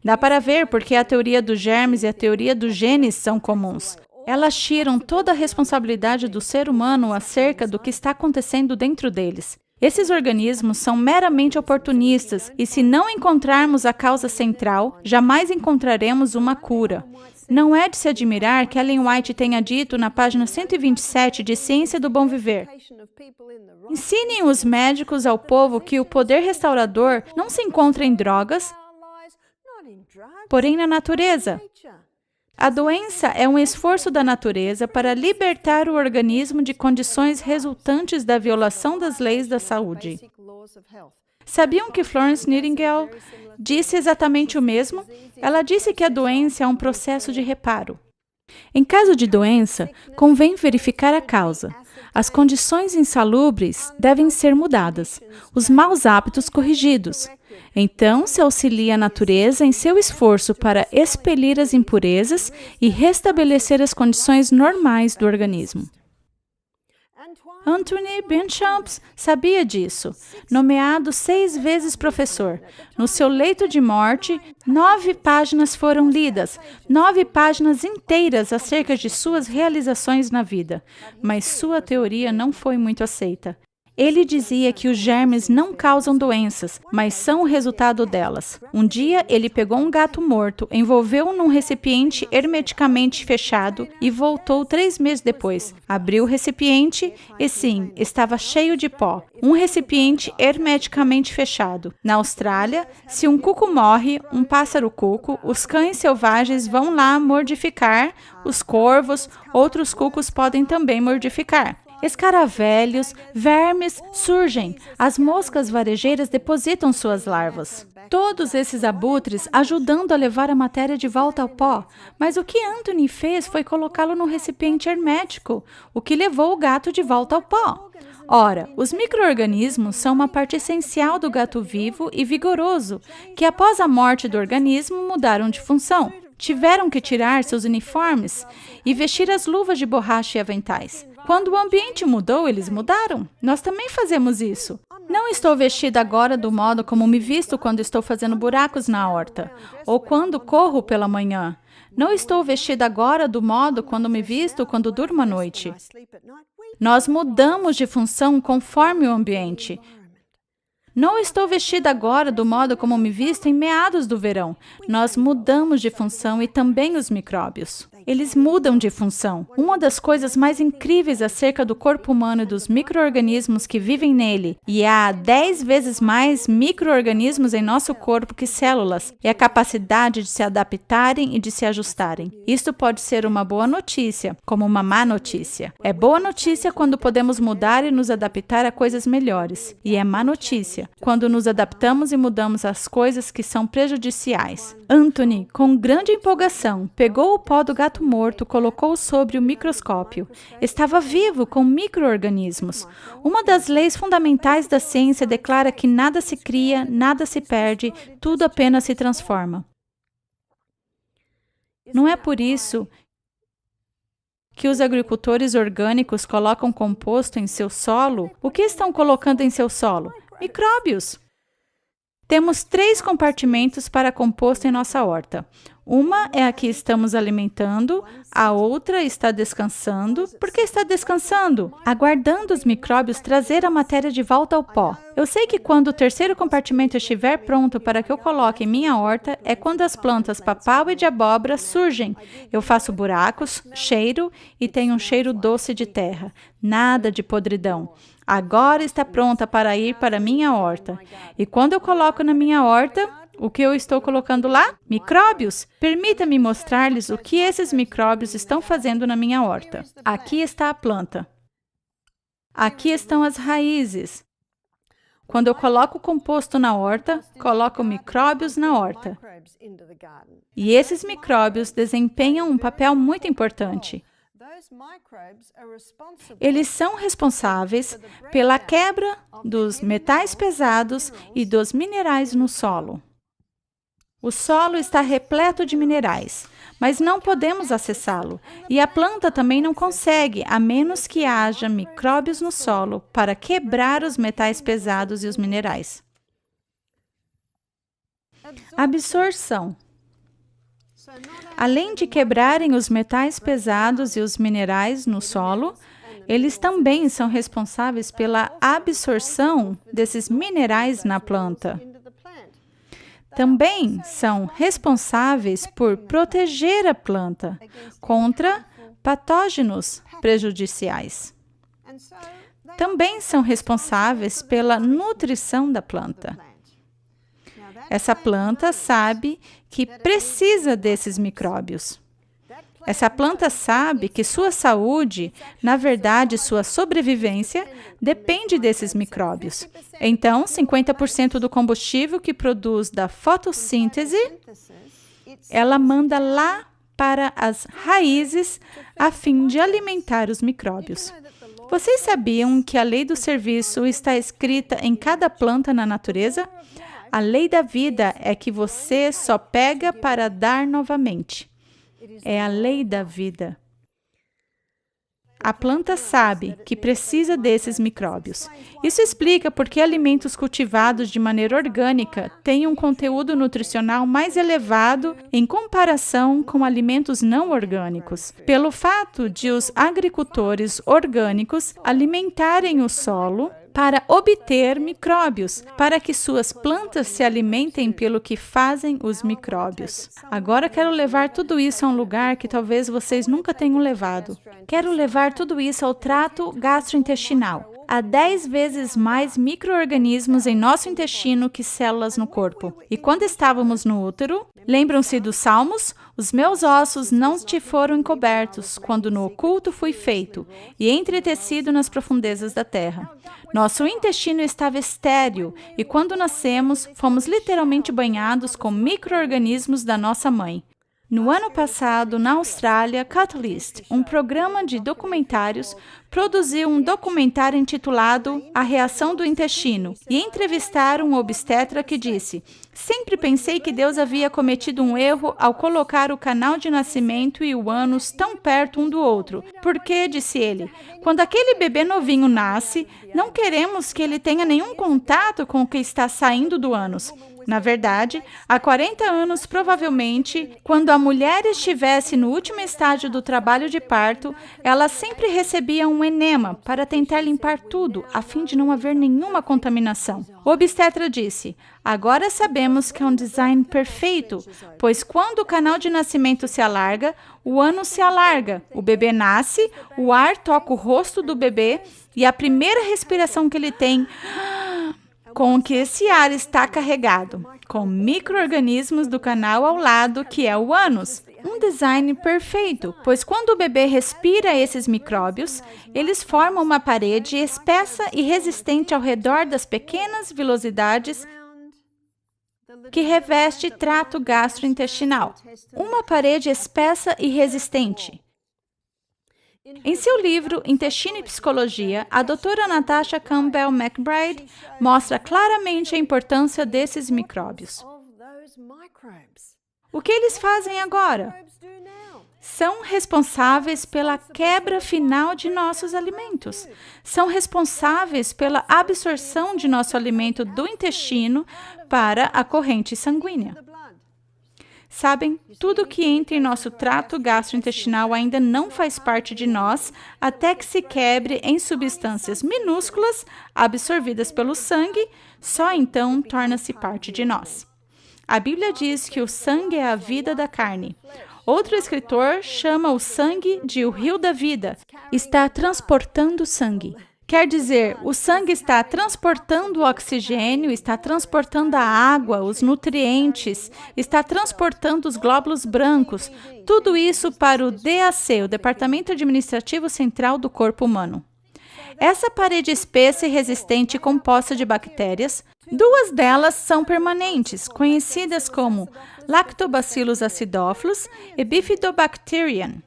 Dá para ver porque a teoria dos germes e a teoria dos genes são comuns. Elas tiram toda a responsabilidade do ser humano acerca do que está acontecendo dentro deles. Esses organismos são meramente oportunistas e se não encontrarmos a causa central, jamais encontraremos uma cura. Não é de se admirar que Ellen White tenha dito na página 127 de Ciência do Bom Viver. Ensinem os médicos ao povo que o poder restaurador não se encontra em drogas, porém na natureza. A doença é um esforço da natureza para libertar o organismo de condições resultantes da violação das leis da saúde. Sabiam que Florence Nightingale disse exatamente o mesmo? Ela disse que a doença é um processo de reparo. Em caso de doença, convém verificar a causa. As condições insalubres devem ser mudadas, os maus hábitos corrigidos. Então, se auxilia a natureza em seu esforço para expelir as impurezas e restabelecer as condições normais do organismo. Anthony Béchamp sabia disso. Nomeado 6 vezes professor. No seu leito de morte, 9 páginas foram lidas, 9 páginas inteiras acerca de suas realizações na vida. Mas sua teoria não foi muito aceita. Ele dizia que os germes não causam doenças, mas são o resultado delas. Um dia, ele pegou um gato morto, envolveu-o num recipiente hermeticamente fechado e voltou 3 meses depois. Abriu o recipiente e, sim, estava cheio de pó. Um recipiente hermeticamente fechado. Na Austrália, se um cuco morre, um pássaro-cuco, os cães selvagens vão lá mordificar, os corvos, outros cucos podem também mordificar. Escaravelhos, vermes surgem, as moscas varejeiras depositam suas larvas. Todos esses abutres ajudando a levar a matéria de volta ao pó. Mas o que Anthony fez foi colocá-lo num recipiente hermético, o que levou o gato de volta ao pó. Ora, os micro-organismos são uma parte essencial do gato vivo e vigoroso, que após a morte do organismo mudaram de função. Tiveram que tirar seus uniformes e vestir as luvas de borracha e aventais. Quando o ambiente mudou, eles mudaram. Nós também fazemos isso. Não estou vestida agora do modo como me visto quando estou fazendo buracos na horta, ou quando corro pela manhã. Não estou vestida agora do modo quando me visto quando durmo à noite. Nós mudamos de função conforme o ambiente. Não estou vestida agora do modo como me visto em meados do verão. Nós mudamos de função e também os micróbios. Eles mudam de função. Uma das coisas mais incríveis acerca do corpo humano e dos micro-organismos que vivem nele, e há 10 vezes mais micro-organismos em nosso corpo que células, é a capacidade de se adaptarem e de se ajustarem. Isto pode ser uma boa notícia, como uma má notícia. É boa notícia quando podemos mudar e nos adaptar a coisas melhores, e é má notícia quando nos adaptamos e mudamos as coisas que são prejudiciais. Anthony, com grande empolgação, pegou o pó do gato morto, colocou sobre o microscópio. Estava vivo com micro-organismos. Uma das leis fundamentais da ciência declara que nada se cria, nada se perde, tudo apenas se transforma. Não é por isso que os agricultores orgânicos colocam composto em seu solo? O que estão colocando em seu solo? Micróbios. Temos 3 compartimentos para composto em nossa horta. Uma é a que estamos alimentando, a outra está descansando. Por que está descansando? Aguardando os micróbios trazer a matéria de volta ao pó. Eu sei que quando o terceiro compartimento estiver pronto para que eu coloque em minha horta, é quando as plantas papau e de abóbora surgem. Eu faço buracos, cheiro e tenho um cheiro doce de terra. Nada de podridão. Agora está pronta para ir para minha horta. E quando eu coloco na minha horta, o que eu estou colocando lá? Micróbios! Permita-me mostrar-lhes o que esses micróbios estão fazendo na minha horta. Aqui está a planta. Aqui estão as raízes. Quando eu coloco o composto na horta, coloco micróbios na horta. E esses micróbios desempenham um papel muito importante. Eles são responsáveis pela quebra dos metais pesados e dos minerais no solo. O solo está repleto de minerais, mas não podemos acessá-lo, e a planta também não consegue, a menos que haja micróbios no solo para quebrar os metais pesados e os minerais. Absorção. Além de quebrarem os metais pesados e os minerais no solo, eles também são responsáveis pela absorção desses minerais na planta. Também são responsáveis por proteger a planta contra patógenos prejudiciais. Também são responsáveis pela nutrição da planta. Essa planta sabe que precisa desses micróbios. Essa planta sabe que sua saúde, na verdade, sua sobrevivência, depende desses micróbios. Então, 50% do combustível que produz da fotossíntese, ela manda lá para as raízes a fim de alimentar os micróbios. Vocês sabiam que a lei do serviço está escrita em cada planta na natureza? A lei da vida é que você só pega para dar novamente. É a lei da vida. A planta sabe que precisa desses micróbios. Isso explica por que alimentos cultivados de maneira orgânica têm um conteúdo nutricional mais elevado em comparação com alimentos não orgânicos. Pelo fato de os agricultores orgânicos alimentarem o solo para obter micróbios, para que suas plantas se alimentem pelo que fazem os micróbios. Agora quero levar tudo isso a um lugar que talvez vocês nunca tenham levado. Quero levar tudo isso ao trato gastrointestinal. Há 10 vezes mais micro-organismos em nosso intestino que células no corpo. E quando estávamos no útero, lembram-se dos Salmos? Os meus ossos não te foram encobertos, quando no oculto fui feito, e entretecido nas profundezas da terra. Nosso intestino estava estéril, e quando nascemos, fomos literalmente banhados com micro-organismos da nossa mãe. No ano passado, na Austrália, Catalyst, um programa de documentários, produziu um documentário intitulado A Reação do Intestino e entrevistaram um obstetra que disse: "Sempre pensei que Deus havia cometido um erro ao colocar o canal de nascimento e o ânus tão perto um do outro. Porque, disse ele, quando aquele bebê novinho nasce, não queremos que ele tenha nenhum contato com o que está saindo do ânus. Na verdade, há 40 anos, provavelmente, quando a mulher estivesse no último estágio do trabalho de parto, ela sempre recebia um enema para tentar limpar tudo, a fim de não haver nenhuma contaminação." O obstetra disse: "Agora sabemos que é um design perfeito, pois quando o canal de nascimento se alarga, o ânus se alarga, o bebê nasce, o ar toca o rosto do bebê e a primeira respiração que ele tem... com que esse ar está carregado, com micro-organismos do canal ao lado, que é o ânus. Um design perfeito, pois quando o bebê respira esses micróbios, eles formam uma parede espessa e resistente ao redor das pequenas vilosidades que reveste trato gastrointestinal. Uma parede espessa e resistente. Em seu livro Intestino e Psicologia, a doutora Natasha Campbell McBride mostra claramente a importância desses micróbios. O que eles fazem agora? São responsáveis pela quebra final de nossos alimentos. São responsáveis pela absorção de nosso alimento do intestino para a corrente sanguínea. Sabem, tudo que entra em nosso trato gastrointestinal ainda não faz parte de nós até que se quebre em substâncias minúsculas absorvidas pelo sangue, só então torna-se parte de nós. A Bíblia diz que o sangue é a vida da carne. Outro escritor chama o sangue de o rio da vida. Está transportando sangue. Quer dizer, o sangue está transportando o oxigênio, está transportando a água, os nutrientes, está transportando os glóbulos brancos, tudo isso para o DAC, o Departamento Administrativo Central do Corpo Humano. Essa parede espessa e resistente composta de bactérias, 2 delas são permanentes, conhecidas como Lactobacillus acidophilus e Bifidobacterium.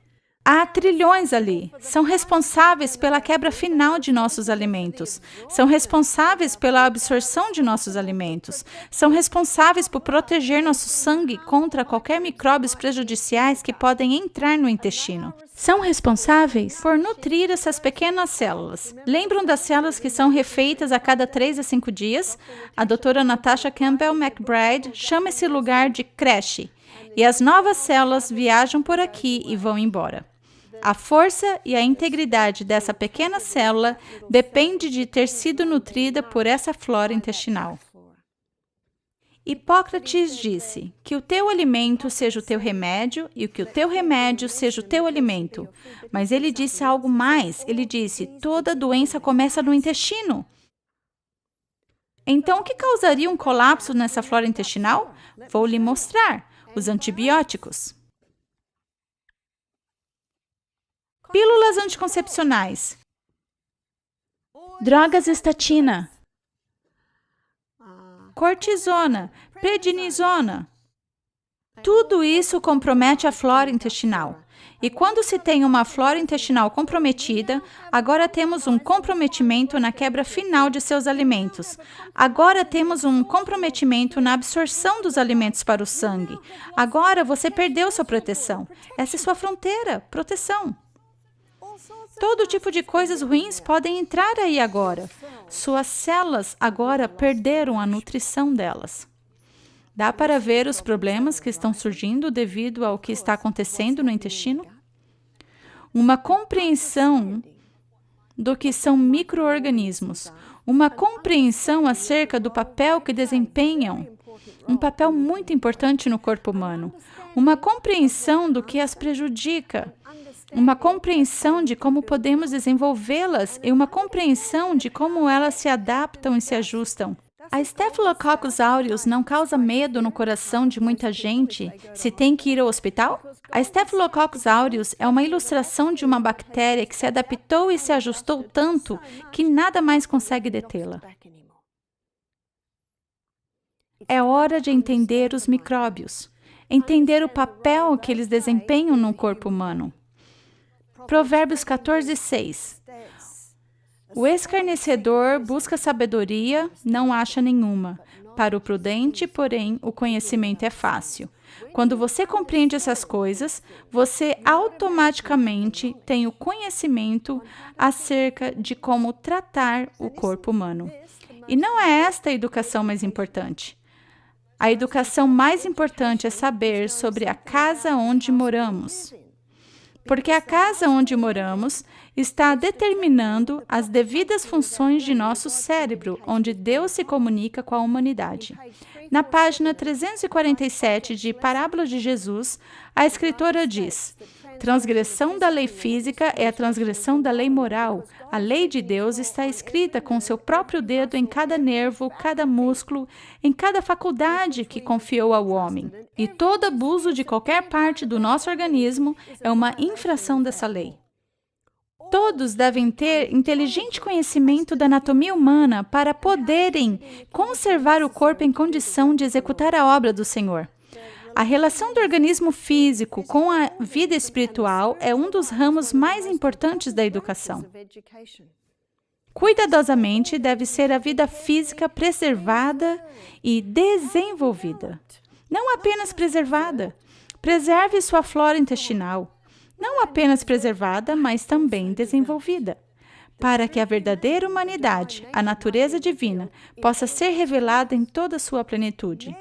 Há trilhões ali. São responsáveis pela quebra final de nossos alimentos. São responsáveis pela absorção de nossos alimentos. São responsáveis por proteger nosso sangue contra qualquer micróbios prejudiciais que podem entrar no intestino. São responsáveis por nutrir essas pequenas células. Lembram das células que são refeitas a cada 3 a 5 dias? A doutora Natasha Campbell McBride chama esse lugar de creche. E as novas células viajam por aqui e vão embora. A força e a integridade dessa pequena célula depende de ter sido nutrida por essa flora intestinal. Hipócrates disse que o teu alimento seja o teu remédio e que o teu remédio seja o teu alimento. Mas ele disse algo mais. Ele disse, toda doença começa no intestino. Então, o que causaria um colapso nessa flora intestinal? Vou lhe mostrar. Os antibióticos. Pílulas anticoncepcionais. Drogas estatina. Cortisona, prednisona. Tudo isso compromete a flora intestinal. E quando se tem uma flora intestinal comprometida, agora temos um comprometimento na quebra final de seus alimentos. Agora temos um comprometimento na absorção dos alimentos para o sangue. Agora você perdeu sua proteção. Essa é sua fronteira, proteção. Todo tipo de coisas ruins podem entrar aí agora. Suas células agora perderam a nutrição delas. Dá para ver os problemas que estão surgindo devido ao que está acontecendo no intestino? Uma compreensão do que são micro-organismos. Uma compreensão acerca do papel que desempenham. Um papel muito importante no corpo humano. Uma compreensão do que as prejudica. Uma compreensão de como podemos desenvolvê-las e uma compreensão de como elas se adaptam e se ajustam. A Staphylococcus aureus não causa medo no coração de muita gente se tem que ir ao hospital? A Staphylococcus aureus é uma ilustração de uma bactéria que se adaptou e se ajustou tanto que nada mais consegue detê-la. É hora de entender os micróbios, entender o papel que eles desempenham no corpo humano. Provérbios 14:6. O escarnecedor busca sabedoria, não acha nenhuma. Para o prudente, porém, o conhecimento é fácil. Quando você compreende essas coisas, você automaticamente tem o conhecimento acerca de como tratar o corpo humano. E não é esta a educação mais importante. A educação mais importante é saber sobre a casa onde moramos. Porque a casa onde moramos está determinando as devidas funções de nosso cérebro, onde Deus se comunica com a humanidade. Na página 347 de Parábola de Jesus, a escritora diz: transgressão da lei física é a transgressão da lei moral. A lei de Deus está escrita com seu próprio dedo em cada nervo, cada músculo, em cada faculdade que confiou ao homem. E todo abuso de qualquer parte do nosso organismo é uma infração dessa lei. Todos devem ter inteligente conhecimento da anatomia humana para poderem conservar o corpo em condição de executar a obra do Senhor. A relação do organismo físico com a vida espiritual é um dos ramos mais importantes da educação. Cuidadosamente deve ser a vida física preservada e desenvolvida. Não apenas preservada. Preserve sua flora intestinal. Não apenas preservada, mas também desenvolvida. Para que a verdadeira humanidade, a natureza divina, possa ser revelada em toda a sua plenitude.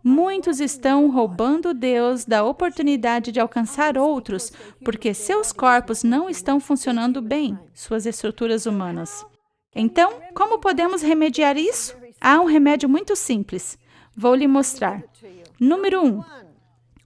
Muitos estão roubando Deus da oportunidade de alcançar outros, porque seus corpos não estão funcionando bem, suas estruturas humanas. Então, como podemos remediar isso? Há um remédio muito simples. Vou lhe mostrar. Número 1.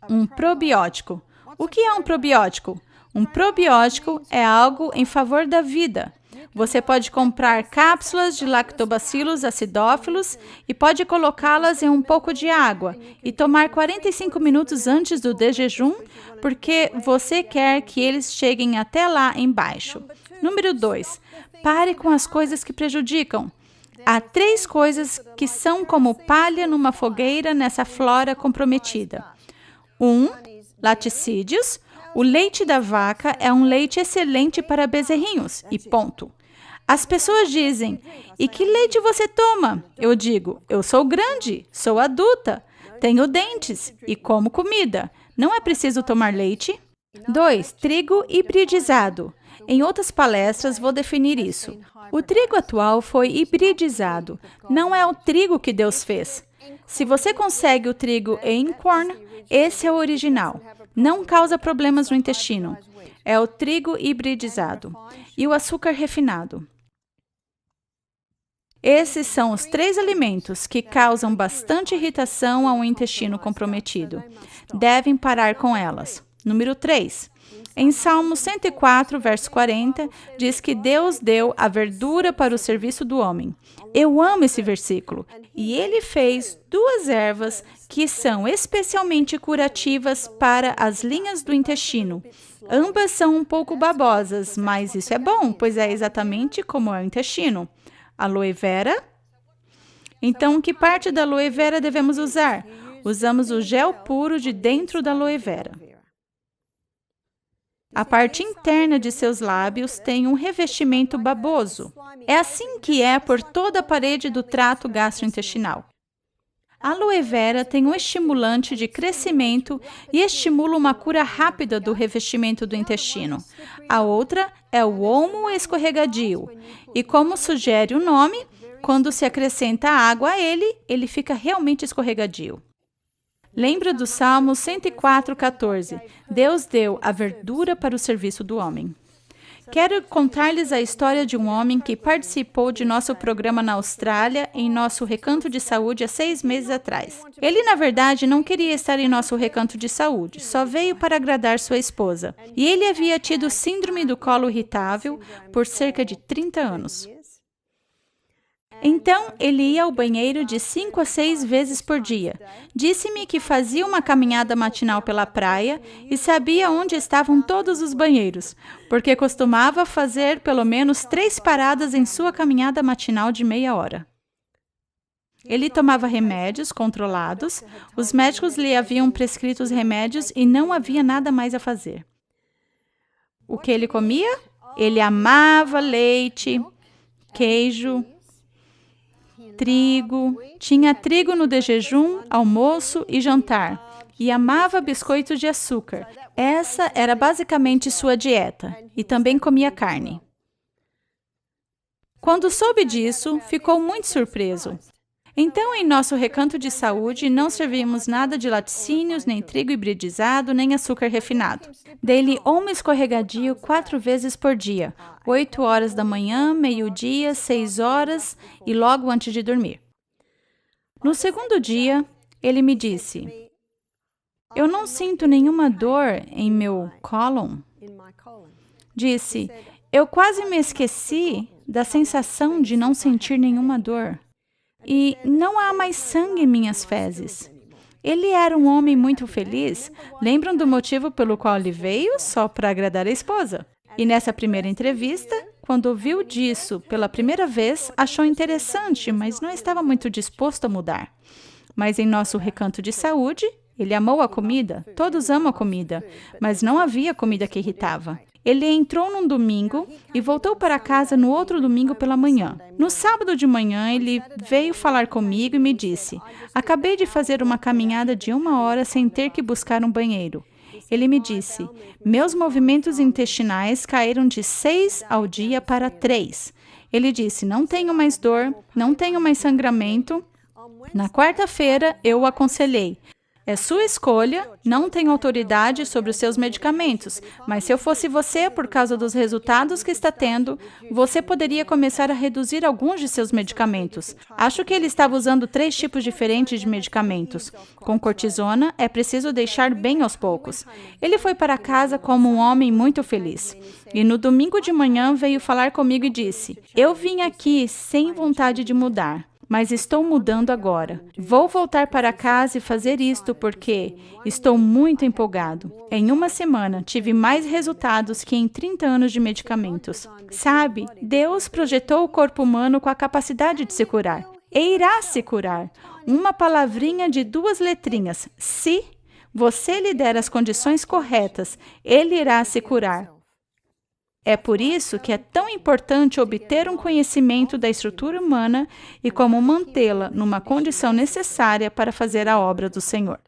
Um probiótico. O que é um probiótico? Um probiótico é algo em favor da vida. Você pode comprar cápsulas de lactobacillus acidófilos e pode colocá-las em um pouco de água e tomar 45 minutos antes do jejum, porque você quer que eles cheguem até lá embaixo. Número 2. Pare com as coisas que prejudicam. Há 3 coisas que são como palha numa fogueira nessa flora comprometida. 1. Laticídios. O leite da vaca é um leite excelente para bezerrinhos, e ponto. As pessoas dizem, e que leite você toma? Eu digo, eu sou grande, sou adulta, tenho dentes e como comida. Não é preciso tomar leite? 2. Trigo hibridizado. Em outras palestras, vou definir isso. O trigo atual foi hibridizado. Não é o trigo que Deus fez. Se você consegue o trigo Einkorn, esse é o original. Não causa problemas no intestino. É o trigo hibridizado. E o açúcar refinado. Esses são os 3 alimentos que causam bastante irritação ao intestino comprometido. Devem parar com elas. Número 3. Em Salmo 104, verso 40, diz que Deus deu a verdura para o serviço do homem. Eu amo esse versículo. E ele fez 2 ervas que são especialmente curativas para as linhas do intestino. Ambas são um pouco babosas, mas isso é bom, pois é exatamente como é o intestino. Aloe vera. Então, que parte da aloe vera devemos usar? Usamos o gel puro de dentro da aloe vera. A parte interna de seus lábios tem um revestimento baboso. É assim que é por toda a parede do trato gastrointestinal. A aloe vera tem um estimulante de crescimento e estimula uma cura rápida do revestimento do intestino. A outra é o olmo escorregadio. E como sugere o nome, quando se acrescenta água a ele, ele fica realmente escorregadio. Lembra do Salmo 104:14. Deus deu a verdura para o serviço do homem. Quero contar-lhes a história de um homem que participou de nosso programa na Austrália, em nosso recanto de saúde, há 6 meses atrás. Ele, na verdade, não queria estar em nosso recanto de saúde, só veio para agradar sua esposa. E ele havia tido síndrome do colo irritável por cerca de 30 anos. Então, ele ia ao banheiro de 5 a 6 vezes por dia. Disse-me que fazia uma caminhada matinal pela praia e sabia onde estavam todos os banheiros, porque costumava fazer pelo menos 3 paradas em sua caminhada matinal de meia hora. Ele tomava remédios controlados, os médicos lhe haviam prescrito os remédios e não havia nada mais a fazer. O que ele comia? Ele amava leite, queijo, trigo, tinha trigo no jejum, almoço e jantar, e amava biscoitos de açúcar. Essa era basicamente sua dieta, e também comia carne. Quando soube disso, ficou muito surpreso. Então, em nosso recanto de saúde, não servimos nada de laticínios, nem trigo hibridizado, nem açúcar refinado. Dei-lhe olmo escorregadio 4 vezes por dia, 8 horas da manhã, meio-dia, 6 horas e logo antes de dormir. No segundo dia, ele me disse, eu não sinto nenhuma dor em meu cólon. Disse, eu quase me esqueci da sensação de não sentir nenhuma dor. E não há mais sangue em minhas fezes. Ele era um homem muito feliz. Lembram do motivo pelo qual ele veio? Só para agradar a esposa. E nessa primeira entrevista, quando ouviu disso pela primeira vez, achou interessante, mas não estava muito disposto a mudar. Mas em nosso recanto de saúde, ele amou a comida. Todos amam a comida, mas não havia comida que irritava. Ele entrou num domingo e voltou para casa no outro domingo pela manhã. No sábado de manhã, ele veio falar comigo e me disse, acabei de fazer uma caminhada de 1 hora sem ter que buscar um banheiro. Ele me disse, meus movimentos intestinais caíram de 6 ao dia para 3. Ele disse, não tenho mais dor, não tenho mais sangramento Na quarta-feira, eu o aconselhei. É sua escolha, não tenho autoridade sobre os seus medicamentos, mas se eu fosse você, por causa dos resultados que está tendo, você poderia começar a reduzir alguns de seus medicamentos. Acho que ele estava usando 3 tipos diferentes de medicamentos. Com cortisona, é preciso deixar bem aos poucos. Ele foi para casa como um homem muito feliz. E no domingo de manhã veio falar comigo e disse: "Eu vim aqui sem vontade de mudar. Mas estou mudando agora. Vou voltar para casa e fazer isto porque estou muito empolgado. Em uma semana, tive mais resultados que em 30 anos de medicamentos. Sabe, Deus projetou o corpo humano com a capacidade de se curar. E irá se curar. Uma palavrinha de 2 letrinhas, se você lhe der as condições corretas, ele irá se curar. É por isso que é tão importante obter um conhecimento da estrutura humana e como mantê-la numa condição necessária para fazer a obra do Senhor."